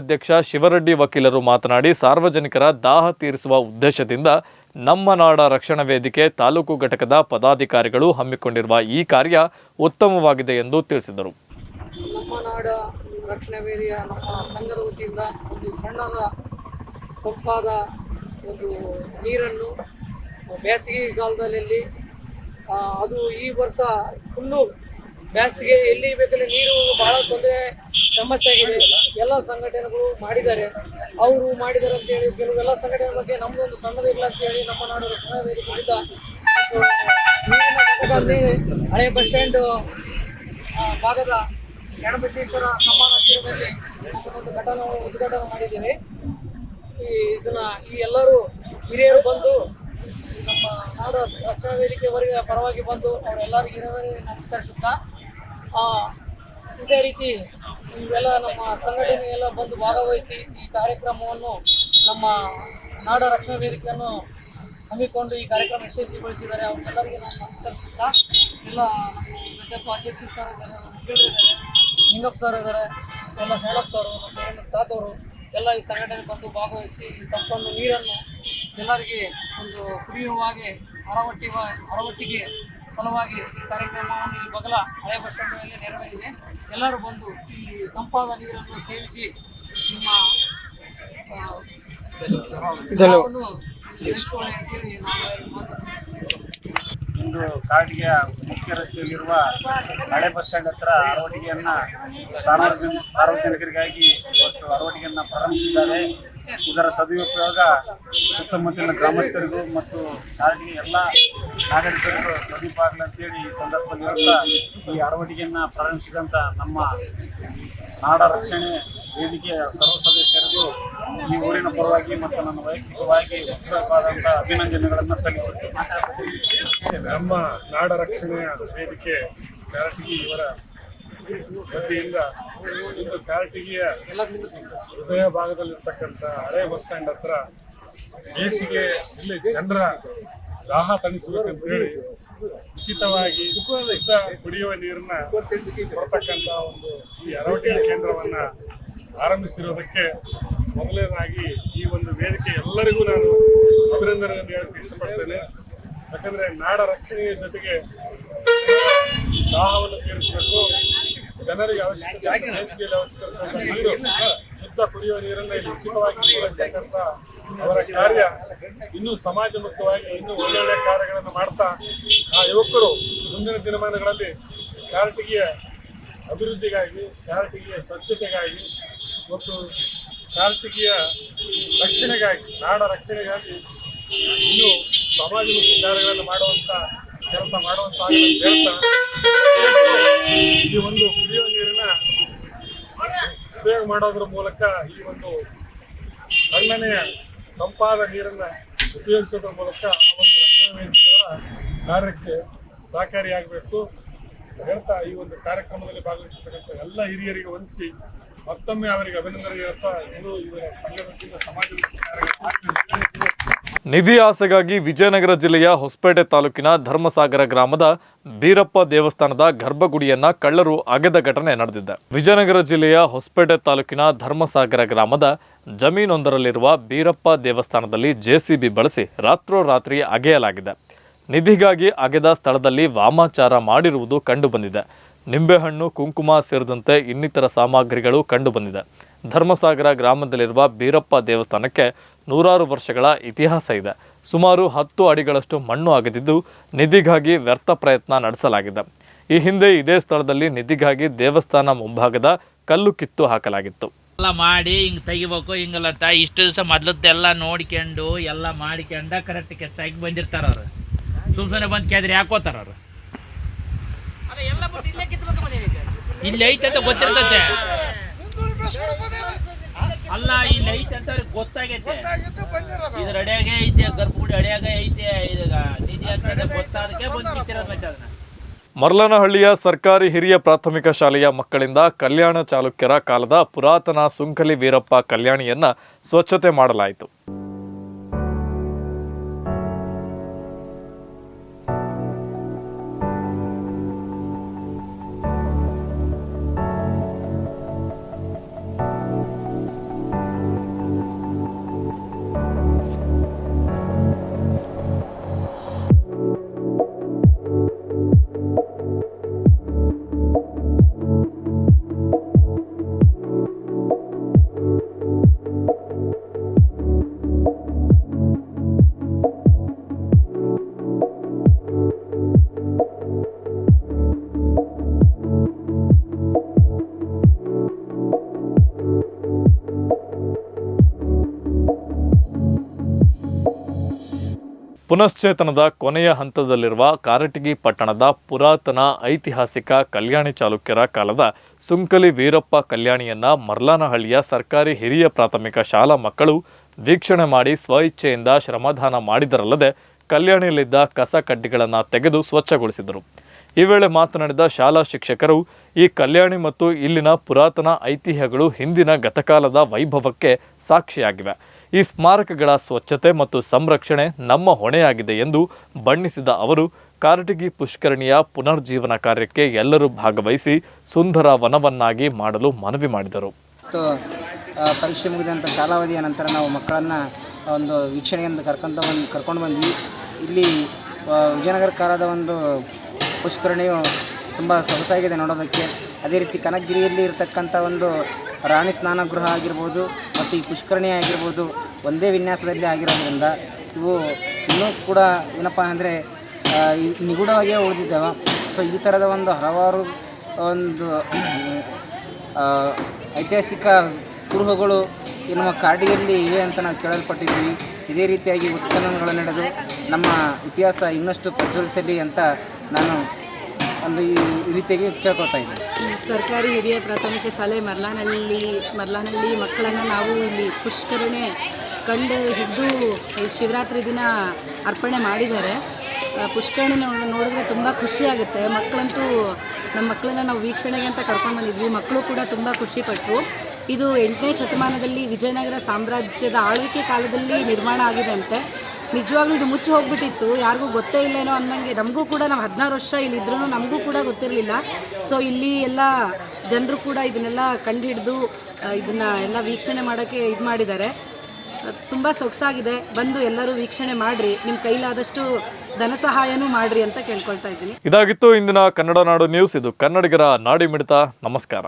ಅಧ್ಯಕ್ಷ ಶಿವರೆಡ್ಡಿ ವಕೀಲರು ಮಾತನಾಡಿ ಸಾರ್ವಜನಿಕರ ದಾಹ ತೀರಿಸುವ ಉದ್ದೇಶದಿಂದ ನಮ್ಮ ನಾಡ ರಕ್ಷಣಾ ವೇದಿಕೆ ತಾಲೂಕು ಘಟಕದ ಪದಾಧಿಕಾರಿಗಳು ಹಮ್ಮಿಕೊಂಡಿರುವ ಈ ಕಾರ್ಯ ಉತ್ತಮವಾಗಿದೆ ಎಂದು ತಿಳಿಸಿದರು. ನಮ್ಮ ನಾಡ ರಕ್ಷಣಾ ವೇದಿಕೆಯ ನಮ್ಮ ಸಂಘದ ವತಿಯಿಂದ ಒಂದು ಸಣ್ಣದ ತಂಪಾದ ಒಂದು ನೀರನ್ನು ಬೇಸಿಗೆ ಕಾಲದಲ್ಲಿ ಅದು ಈ ವರ್ಷ ಫುಲ್ಲು ಬೇಸಿಗೆ ಎಲ್ಲಿ ಬೇಕಲ್ಲಿ ನೀರು ಭಾಳ ತೊಂದರೆ ಸಮಸ್ಯೆ ಆಗಿದೆ. ಎಲ್ಲ ಸಂಘಟನೆಗಳು ಮಾಡಿದ್ದಾರೆ, ಅವರು ಮಾಡಿದ್ದಾರೆ ಅಂತೇಳಿ ಕೆಲವೆಲ್ಲ ಸಂಘಟನೆ ಬಗ್ಗೆ ನಮ್ಮದು ಒಂದು ಸಣ್ಣದಿಲ್ಲ ಅಂತೇಳಿ ನಮ್ಮ ನಾಡು ರಕ್ಷಣಾ ವೇದಿಕೆಯಿಂದ ನೀರಿನ ಘಟಕ ಮೇಲೆ ಹಳೆ ಬಸ್ ಸ್ಟ್ಯಾಂಡ್ ಭಾಗದ ಶರಣಬಸವೇಶ್ವರ ಕಮಾನ ತೀರದಲ್ಲಿ ಒಂದು ಘಟನೆ ಉದ್ಘಾಟನೆ ಮಾಡಿದ್ದೇವೆ. ಈ ಎಲ್ಲರೂ ಹಿರಿಯರು ಬಂದು ನಮ್ಮ ನಾಡು ರಕ್ಷಣಾ ವೇದಿಕೆಯವರಿಗೆ ಪರವಾಗಿ ಬಂದು ಅವರೆಲ್ಲರಿಗೂ ಹಿರಿಯರಿಗೆ ನಮಸ್ಕರಿಸುತ್ತಾ ಇದೇ ರೀತಿ ಇವೆಲ್ಲ ನಮ್ಮ ಸಂಘಟನೆ ಎಲ್ಲ ಬಂದು ಭಾಗವಹಿಸಿ ಈ ಕಾರ್ಯಕ್ರಮವನ್ನು ನಮ್ಮ ನಾಡ ರಕ್ಷಣಾ ವೇದಿಕೆಯನ್ನು ಹಮ್ಮಿಕೊಂಡು ಈ ಕಾರ್ಯಕ್ರಮ ಯಶಸ್ವಿಗೊಳಿಸಿದ್ದಾರೆ. ಅವರೆಲ್ಲರಿಗೆ ನಾನು ನಮಸ್ಕರಿಸುತ್ತಾ ಎಲ್ಲ ನಮ್ಮ ಗದ್ದೆಪ್ಪ ಅಧ್ಯಕ್ಷ ಸರ್ ಇದ್ದಾರೆ, ಮುಖ್ಯರಿದ್ದಾರೆ, ನಿಂಗಪ್ಪ ಸರ್ ಇದ್ದಾರೆ, ಎಲ್ಲ ಶರಣಪ್ಪ ಸರ್, ನಮ್ಮ ಬೇರೆ ತಾತವರು ಎಲ್ಲ ಈ ಸಂಘಟನೆ ಬಂದು ಭಾಗವಹಿಸಿ ಈ ತಂಪನ್ನು ನೀರನ್ನು ಎಲ್ಲರಿಗೆ ಒಂದು ಕುಡಿಯುವಾಗೆ ಅರವಟ್ಟಿಗೆ ಸಲುವಾಗಿ ಈ ಕಾರ್ಯಕ್ರಮವನ್ನು ಇಲ್ಲಿ ಬಗಲ ಹಳೆ ಬಸ್ ಸ್ಟ್ಯಾಂಡ್ನಲ್ಲಿ ನೆರವೇರಿದೆ. ಎಲ್ಲರೂ ಬಂದು ಈ ತಂಪಾದ ನೀರನ್ನು ಸೇವಿಸಿ ನಿಮ್ಮ ಬೆಳೆಸ್ಕೊಳ್ಳಿ ಅಂತೇಳಿ ನಾವು ಇಂದು ಕಾರಟಗಿಯ ಮುಖ್ಯ ರಸ್ತೆಯಲ್ಲಿರುವ ಹಳೆ ಬಸ್ ಸ್ಟ್ಯಾಂಡ್ ಹತ್ರ ಅರವಟ್ಟಿಗೆಯನ್ನು ಸಾರ್ವಜನಿಕರಿಗಾಗಿ ಇವತ್ತು ಅರವಟ್ಟಿಗೆಯನ್ನು ಪ್ರಾರಂಭಿಸಿದ್ದಾರೆ. ಇದರ ಸದುಪಯೋಗ ಸುತ್ತಮುತ್ತಲಿನ ಗ್ರಾಮಸ್ಥರಿಗೂ ಮತ್ತು ಕಾರಟಗಿ ಎಲ್ಲ ನಾಗರಿಕರಿಗೂ ಸದುಪಯೋಗ ಆಗಲಿ ಅಂತೇಳಿ ಈ ಸಂದರ್ಭದಲ್ಲಿ ಹೇಳ್ತಾ ಈ ಅರವಟ್ಟಿಗೆಯನ್ನು ಪ್ರಾರಂಭಿಸಿದಂಥ ನಮ್ಮ ನಾಡ ರಕ್ಷಣೆ ವೇದಿಕೆಯ ಸರ್ವ ಸದಸ್ಯರಿಗೂ ಈ ಊರಿನ ಪರವಾಗಿ ಮತ್ತು ನನ್ನ ವೈಯಕ್ತಿಕವಾಗಿ ಉತ್ತಮವಾದಂಥ ಅಭಿನಂದನೆಗಳನ್ನು ಸಲ್ಲಿಸುತ್ತೇನೆ. ನಮ್ಮ ನಾಡ ರಕ್ಷಣೆಯ ವೇದಿಕೆ ಕಾರಟಗಿ ಇವರ ವತಿಯಿಂದ ಇಂದು ಕಾರಟಗಿಯ ಹೃದಯ ಭಾಗದಲ್ಲಿರ್ತಕ್ಕಂಥ ಹಳೆ ಬಸ್ ಸ್ಟ್ಯಾಂಡ್ ಹತ್ರ ಬೇಸಿಗೆ ಇಲ್ಲಿ ಜನರ ದಾಹ ತಣಿಸಬೇಕಂತೇಳಿ ಉಚಿತವಾಗಿ ಶುದ್ಧ ಕುಡಿಯುವ ನೀರನ್ನ ಕೊಡ್ತಕ್ಕಂಥ ಒಂದು ಈ ಅರವಟ್ಟಿಗೆ ಕೇಂದ್ರವನ್ನ ಆರಂಭಿಸಿರೋದಕ್ಕೆ ಮೊದಲನೇದಾಗಿ ಈ ಒಂದು ವೇದಿಕೆ ಎಲ್ಲರಿಗೂ ನಾನು ಅಭಿನಂದನೆಯನ್ನು ಹೇಳಕ್ಕೆ ಇಷ್ಟಪಡ್ತೇನೆ. ಯಾಕಂದ್ರೆ ನಾಡ ರಕ್ಷಣೆಯ ಜೊತೆಗೆ ದಾಹವನ್ನು ತೀರಿಸಬೇಕು, ಜನರಿಗೆ ಅವಶ್ಯಕತೆ ಬೇಸಿಗೆಯಲ್ಲಿ ಅವಶ್ಯಕತೆ ನೀರು ಶುದ್ಧ ಕುಡಿಯುವ ನೀರನ್ನು ಇಲ್ಲಿ ಉಚಿತವಾಗಿ ಪೂರೈಸತಕ್ಕಂಥ ಅವರ ಕಾರ್ಯ ಇನ್ನೂ ಸಮಾಜಮುಖವಾಗಿ ಇನ್ನೂ ಒಳ್ಳೊಳ್ಳೆ ಕಾರ್ಯಗಳನ್ನು ಮಾಡ್ತಾ ಆ ಯುವಕರು ಮುಂದಿನ ದಿನಮಾನಗಳಲ್ಲಿ ಕಾರಟಗಿಯ ಅಭಿವೃದ್ಧಿಗಾಗಿ, ಕಾರಟಗಿಯ ಸ್ವಚ್ಛತೆಗಾಗಿ ಮತ್ತು ಕಾರಟಗಿಯ ರಕ್ಷಣೆಗಾಗಿ, ನಾಡ ರಕ್ಷಣೆಗಾಗಿ ಇನ್ನೂ ಸಮಾಜಮುಖಿ ಕಾರ್ಯಗಳನ್ನು ಮಾಡುವಂಥ ಕೆಲಸ ಮಾಡುವಂತ ಹೇಳ್ತಾ ಈ ಒಂದು ಕುಡಿಯುವ ನೀರಿನ ಉಪಯೋಗ ಮಾಡೋದ್ರ ಮೂಲಕ ಈ ಒಂದು ತಣ್ಣನೆಯ ತಂಪಾದ ನೀರನ್ನ ಉಪಯೋಗಿಸೋದ್ರ ಮೂಲಕ ಆ ಒಂದು ರಕ್ಷಣಾ ವೇದಿಕೆಯವರ ಕಾರ್ಯಕ್ಕೆ ಸಹಕಾರಿಯಾಗಬೇಕು ಹೇಳ್ತಾ ಈ ಒಂದು ಕಾರ್ಯಕ್ರಮದಲ್ಲಿ ಭಾಗವಹಿಸತಕ್ಕಂಥ ಎಲ್ಲ ಹಿರಿಯರಿಗೆ ವಂದಿಸಿ ಮತ್ತೊಮ್ಮೆ ಅವರಿಗೆ ಅಭಿನಂದನೆ ಹೇಳ್ತಾ ಇದು ಇವರ ಸಂಘದಿಂದ ಸಮಾಜಮುಖಿ ಕಾರ್ಯ. ನಿಧಿ ಆಸೆಗಾಗಿ ವಿಜಯನಗರ ಜಿಲ್ಲೆಯ ಹೊಸಪೇಟೆ ತಾಲೂಕಿನ ಧರ್ಮಸಾಗರ ಗ್ರಾಮದ ಬೀರಪ್ಪ ದೇವಸ್ಥಾನದ ಗರ್ಭಗುಡಿಯನ್ನ ಕಳ್ಳರು ಅಗೆದ ಘಟನೆ ನಡೆದಿದೆ. ವಿಜಯನಗರ ಜಿಲ್ಲೆಯ ಹೊಸಪೇಟೆ ತಾಲೂಕಿನ ಧರ್ಮಸಾಗರ ಗ್ರಾಮದ ಜಮೀನೊಂದರಲ್ಲಿರುವ ಬೀರಪ್ಪ ದೇವಸ್ಥಾನದಲ್ಲಿ ಜೆಸಿಬಿ ಬಳಸಿ ರಾತ್ರೋರಾತ್ರಿ ಅಗೆಯಲಾಗಿದೆ. ನಿಧಿಗಾಗಿ ಅಗೆದ ಸ್ಥಳದಲ್ಲಿ ವಾಮಾಚಾರ ಮಾಡಿರುವುದು ಕಂಡುಬಂದಿದೆ. ನಿಂಬೆಹಣ್ಣು, ಕುಂಕುಮ ಸೇರಿದಂತೆ ಇನ್ನಿತರ ಸಾಮಗ್ರಿಗಳು ಕಂಡುಬಂದಿದೆ. ಧರ್ಮಸಾಗರ ಗ್ರಾಮದಲ್ಲಿರುವ ಬೀರಪ್ಪ ದೇವಸ್ಥಾನಕ್ಕೆ ನೂರಾರು ವರ್ಷಗಳ ಇತಿಹಾಸ ಇದೆ. ಸುಮಾರು 10 ಅಡಿಗಳಷ್ಟು ಮಣ್ಣು ಅಗೆದಿದ್ದು ನಿಧಿಗಾಗಿ ವ್ಯರ್ಥ ಪ್ರಯತ್ನ ನಡೆಸಲಾಗಿದೆ. ಈ ಹಿಂದೆ ಇದೇ ಸ್ಥಳದಲ್ಲಿ ನಿಧಿಗಾಗಿ ದೇವಸ್ಥಾನ ಮುಂಭಾಗದ ಕಲ್ಲು ಕಿತ್ತು ಹಾಕಲಾಗಿತ್ತು. ಎಲ್ಲ ಮಾಡಿ ಹಿಂಗೆ ತೆಗಿಬೇಕು ಹಿಂಗಲ್ಲ ಇಷ್ಟು ದಿವಸ ಮೊದಲದ್ದೆಲ್ಲ ನೋಡ್ಕೊಂಡು ಎಲ್ಲ ಮಾಡಿಕೊಂಡ ಕರೆಕ್ಟ್ ಕೆತ್ತಾಗಿ ಬಂದಿರ್ತಾರ ಅವರು. ಸುಮ್ಮನೆ ಬಂದು ಕೇಳಿದ್ರೆ ಯಾಕೋತಾರ ಅವರು. ಇಲ್ಲಿ ಐತೆ ಅಂತ ಗೊತ್ತಿರ್ತತೆ, ಅಲ್ಲ ಇಲ್ಲಿ ಐತೆ ಅಂತ ಅವ್ರಿಗೆ ಗೊತ್ತಾಗೈತೆ. ಇದು ಅಡಿಯಾಗೆ ಐತೆ, ಗರ್ಭಗುಡಿ ಅಡಿಯಾಗೆ ಐತೆ, ಈಗ ನಿಧಿ ಅಂತ ಗೊತ್ತಾದಕ್ಕೆ ಬಂದು ಕಿತ್ತಿರೋದು ಮತ್ತೆ ಅದನ್ನ. ಮರ್ಲನಹಳ್ಳಿಯ ಸರ್ಕಾರಿ ಹಿರಿಯ ಪ್ರಾಥಮಿಕ ಶಾಲೆಯ ಮಕ್ಕಳಿಂದ ಕಲ್ಯಾಣ ಚಾಲುಕ್ಯರ ಕಾಲದ ಪುರಾತನ ಸುಂಕಲಿ ವೀರಪ್ಪ ಕಲ್ಯಾಣಿಯನ್ನ ಸ್ವಚ್ಛತೆ ಮಾಡಲಾಯಿತು. ಪುನಶ್ಚೇತನದ ಕೊನೆಯ ಹಂತದಲ್ಲಿರುವ ಕಾರಟಗಿ ಪಟ್ಟಣದ ಪುರಾತನ ಐತಿಹಾಸಿಕ ಕಲ್ಯಾಣಿ ಚಾಲುಕ್ಯರ ಕಾಲದ ಸುಂಕಲಿ ವೀರಪ್ಪ ಕಲ್ಯಾಣಿಯನ್ನ ಮರ್ಲಾನಹಳ್ಳಿಯ ಸರ್ಕಾರಿ ಹಿರಿಯ ಪ್ರಾಥಮಿಕ ಶಾಲಾ ಮಕ್ಕಳು ವೀಕ್ಷಣೆ ಮಾಡಿ ಸ್ವಇಚ್ಛೆಯಿಂದ ಶ್ರಮದಾನ ಮಾಡಿದರಲ್ಲದೆ ಕಲ್ಯಾಣಿಯಲ್ಲಿದ್ದ ಕಸ ಕಡ್ಡಿಗಳನ್ನು ತೆಗೆದು ಸ್ವಚ್ಛಗೊಳಿಸಿದರು. ಈ ವೇಳೆ ಮಾತನಾಡಿದ ಶಾಲಾ ಶಿಕ್ಷಕರು, ಈ ಕಲ್ಯಾಣಿ ಮತ್ತು ಇಲ್ಲಿನ ಪುರಾತನ ಐತಿಹ್ಯಗಳು ಹಿಂದಿನ ಗತಕಾಲದ ವೈಭವಕ್ಕೆ ಸಾಕ್ಷಿಯಾಗಿವೆ. ಈ ಸ್ಮಾರಕಗಳ ಸ್ವಚ್ಛತೆ ಮತ್ತು ಸಂರಕ್ಷಣೆ ನಮ್ಮ ಹೊಣೆಯಾಗಿದೆ ಎಂದು ಬಣ್ಣಿಸಿದ ಅವರು, ಕಾರಟಗಿ ಪುಷ್ಕರಣಿಯ ಪುನರ್ಜೀವನ ಕಾರ್ಯಕ್ಕೆ ಎಲ್ಲರೂ ಭಾಗವಹಿಸಿ ಸುಂದರ ವನವನ್ನಾಗಿ ಮಾಡಲು ಮನವಿ ಮಾಡಿದರು. ಪರೀಕ್ಷೆ ಮುಗಿದಂಥ ಕಾಲಾವಧಿಯ ನಂತರ ನಾವು ಮಕ್ಕಳನ್ನು ಒಂದು ವೀಕ್ಷಣೆಯಿಂದ ಕರ್ಕೊಂಡು ಬಂದ್ವಿ. ಇಲ್ಲಿ ವಿಜಯನಗರ ಕಾಲದ ಒಂದು ಪುಷ್ಕರಣಿಯು ತುಂಬ ಸೊಗಸಾಗಿದೆ ನೋಡೋದಕ್ಕೆ. ಅದೇ ರೀತಿ ಕನಕಗಿರಿಯಲ್ಲಿ ಇರತಕ್ಕಂಥ ಒಂದು ರಾಣಿ ಸ್ನಾನಗೃಹ ಆಗಿರ್ಬೋದು ಮತ್ತು ಈ ಪುಷ್ಕರಣಿ ಆಗಿರ್ಬೋದು ಒಂದೇ ವಿನ್ಯಾಸದಲ್ಲಿ ಆಗಿರೋದ್ರಿಂದ ಇವು ಇನ್ನೂ ಕೂಡ ಏನಪ್ಪ ಅಂದರೆ ನಿಗೂಢವಾಗಿಯೇ ಉಳಿದಿದ್ದಾವೆ. ಸೊ ಈ ಥರದ ಒಂದು ಹಲವಾರು ಒಂದು ಐತಿಹಾಸಿಕ ಕುರುಹುಗಳು ನಮ್ಮ ಕಾರಟಗಿಯಲ್ಲಿ ಇವೆ ಅಂತ ನಾವು ಕೇಳಲ್ಪಟ್ಟಿದ್ದೀವಿ. ಇದೇ ರೀತಿಯಾಗಿ ಉತ್ಖನನಗಳು ನಡೆದು ನಮ್ಮ ಇತಿಹಾಸ ಇನ್ನಷ್ಟು ಪ್ರಜ್ವಲಿಸಲಿ ಅಂತ ನಾನು ಒಂದು ಈ ರೀತಿಯಾಗಿ ಕೇಳ್ಕೊಳ್ತಾ ಇದ್ದೀನಿ. ಸರ್ಕಾರಿ ಹಿರಿಯ ಪ್ರಾಥಮಿಕ ಶಾಲೆ ಮರ್ಲಾನಹಳ್ಳಿ ಮಕ್ಕಳನ್ನು ನಾವು ಇಲ್ಲಿ ಪುಷ್ಕರಣೆ ಕಂಡು ಹಿಡಿದು ಶಿವರಾತ್ರಿ ದಿನ ಅರ್ಪಣೆ ಮಾಡಿದ್ದಾರೆ. ಪುಷ್ಕರಣೆ ನೋಡಿದ್ರೆ ತುಂಬ ಖುಷಿಯಾಗುತ್ತೆ. ಮಕ್ಕಳಂತೂ ನಮ್ಮ ಮಕ್ಕಳನ್ನ ನಾವು ವೀಕ್ಷಣೆಗೆ ಅಂತ ಕರ್ಕೊಂಡು ಬಂದಿದ್ವಿ. ಮಕ್ಕಳು ಕೂಡ ತುಂಬ ಖುಷಿಪಟ್ಟರು. ಇದು 8ನೇ ಶತಮಾನದಲ್ಲಿ ವಿಜಯನಗರ ಸಾಮ್ರಾಜ್ಯದ ಆಳ್ವಿಕೆ ಕಾಲದಲ್ಲಿ ನಿರ್ಮಾಣ ಆಗಿದೆ ಅಂತೆ. ನಿಜವಾಗ್ಲೂ ಇದು ಮುಚ್ಚಿ ಹೋಗ್ಬಿಟ್ಟಿತ್ತು, ಯಾರಿಗೂ ಗೊತ್ತೇ ಇಲ್ಲೇನೋ ಅನ್ನಂಗೆ. ನಮಗೂ ಕೂಡ ನಾವು 16 ವರ್ಷ ಇಲ್ಲಿದ್ರೂ ನಮಗೂ ಕೂಡ ಗೊತ್ತಿರಲಿಲ್ಲ. ಸೊ ಇಲ್ಲಿ ಎಲ್ಲ ಜನರು ಕೂಡ ಇದನ್ನೆಲ್ಲ ಕಂಡು ಹಿಡಿದು ಇದನ್ನು ಎಲ್ಲ ವೀಕ್ಷಣೆ ಮಾಡೋಕ್ಕೆ ಇದು ಮಾಡಿದ್ದಾರೆ. ತುಂಬ ಸೊಗಸಾಗಿದೆ. ಬಂದು ಎಲ್ಲರೂ ವೀಕ್ಷಣೆ ಮಾಡಿರಿ, ನಿಮ್ಮ ಕೈಲಾದಷ್ಟು ಧನ ಸಹಾಯನೂ ಮಾಡಿರಿ ಅಂತ ಕೇಳ್ಕೊಳ್ತಾ ಇದ್ದೀನಿ. ಇದಾಗಿತ್ತು ಇಂದಿನ ಕನ್ನಡ ನಾಡು ನ್ಯೂಸ್. ಇದು ಕನ್ನಡಿಗರ ನಾಡಿ ಮಿಡಿತ. ನಮಸ್ಕಾರ.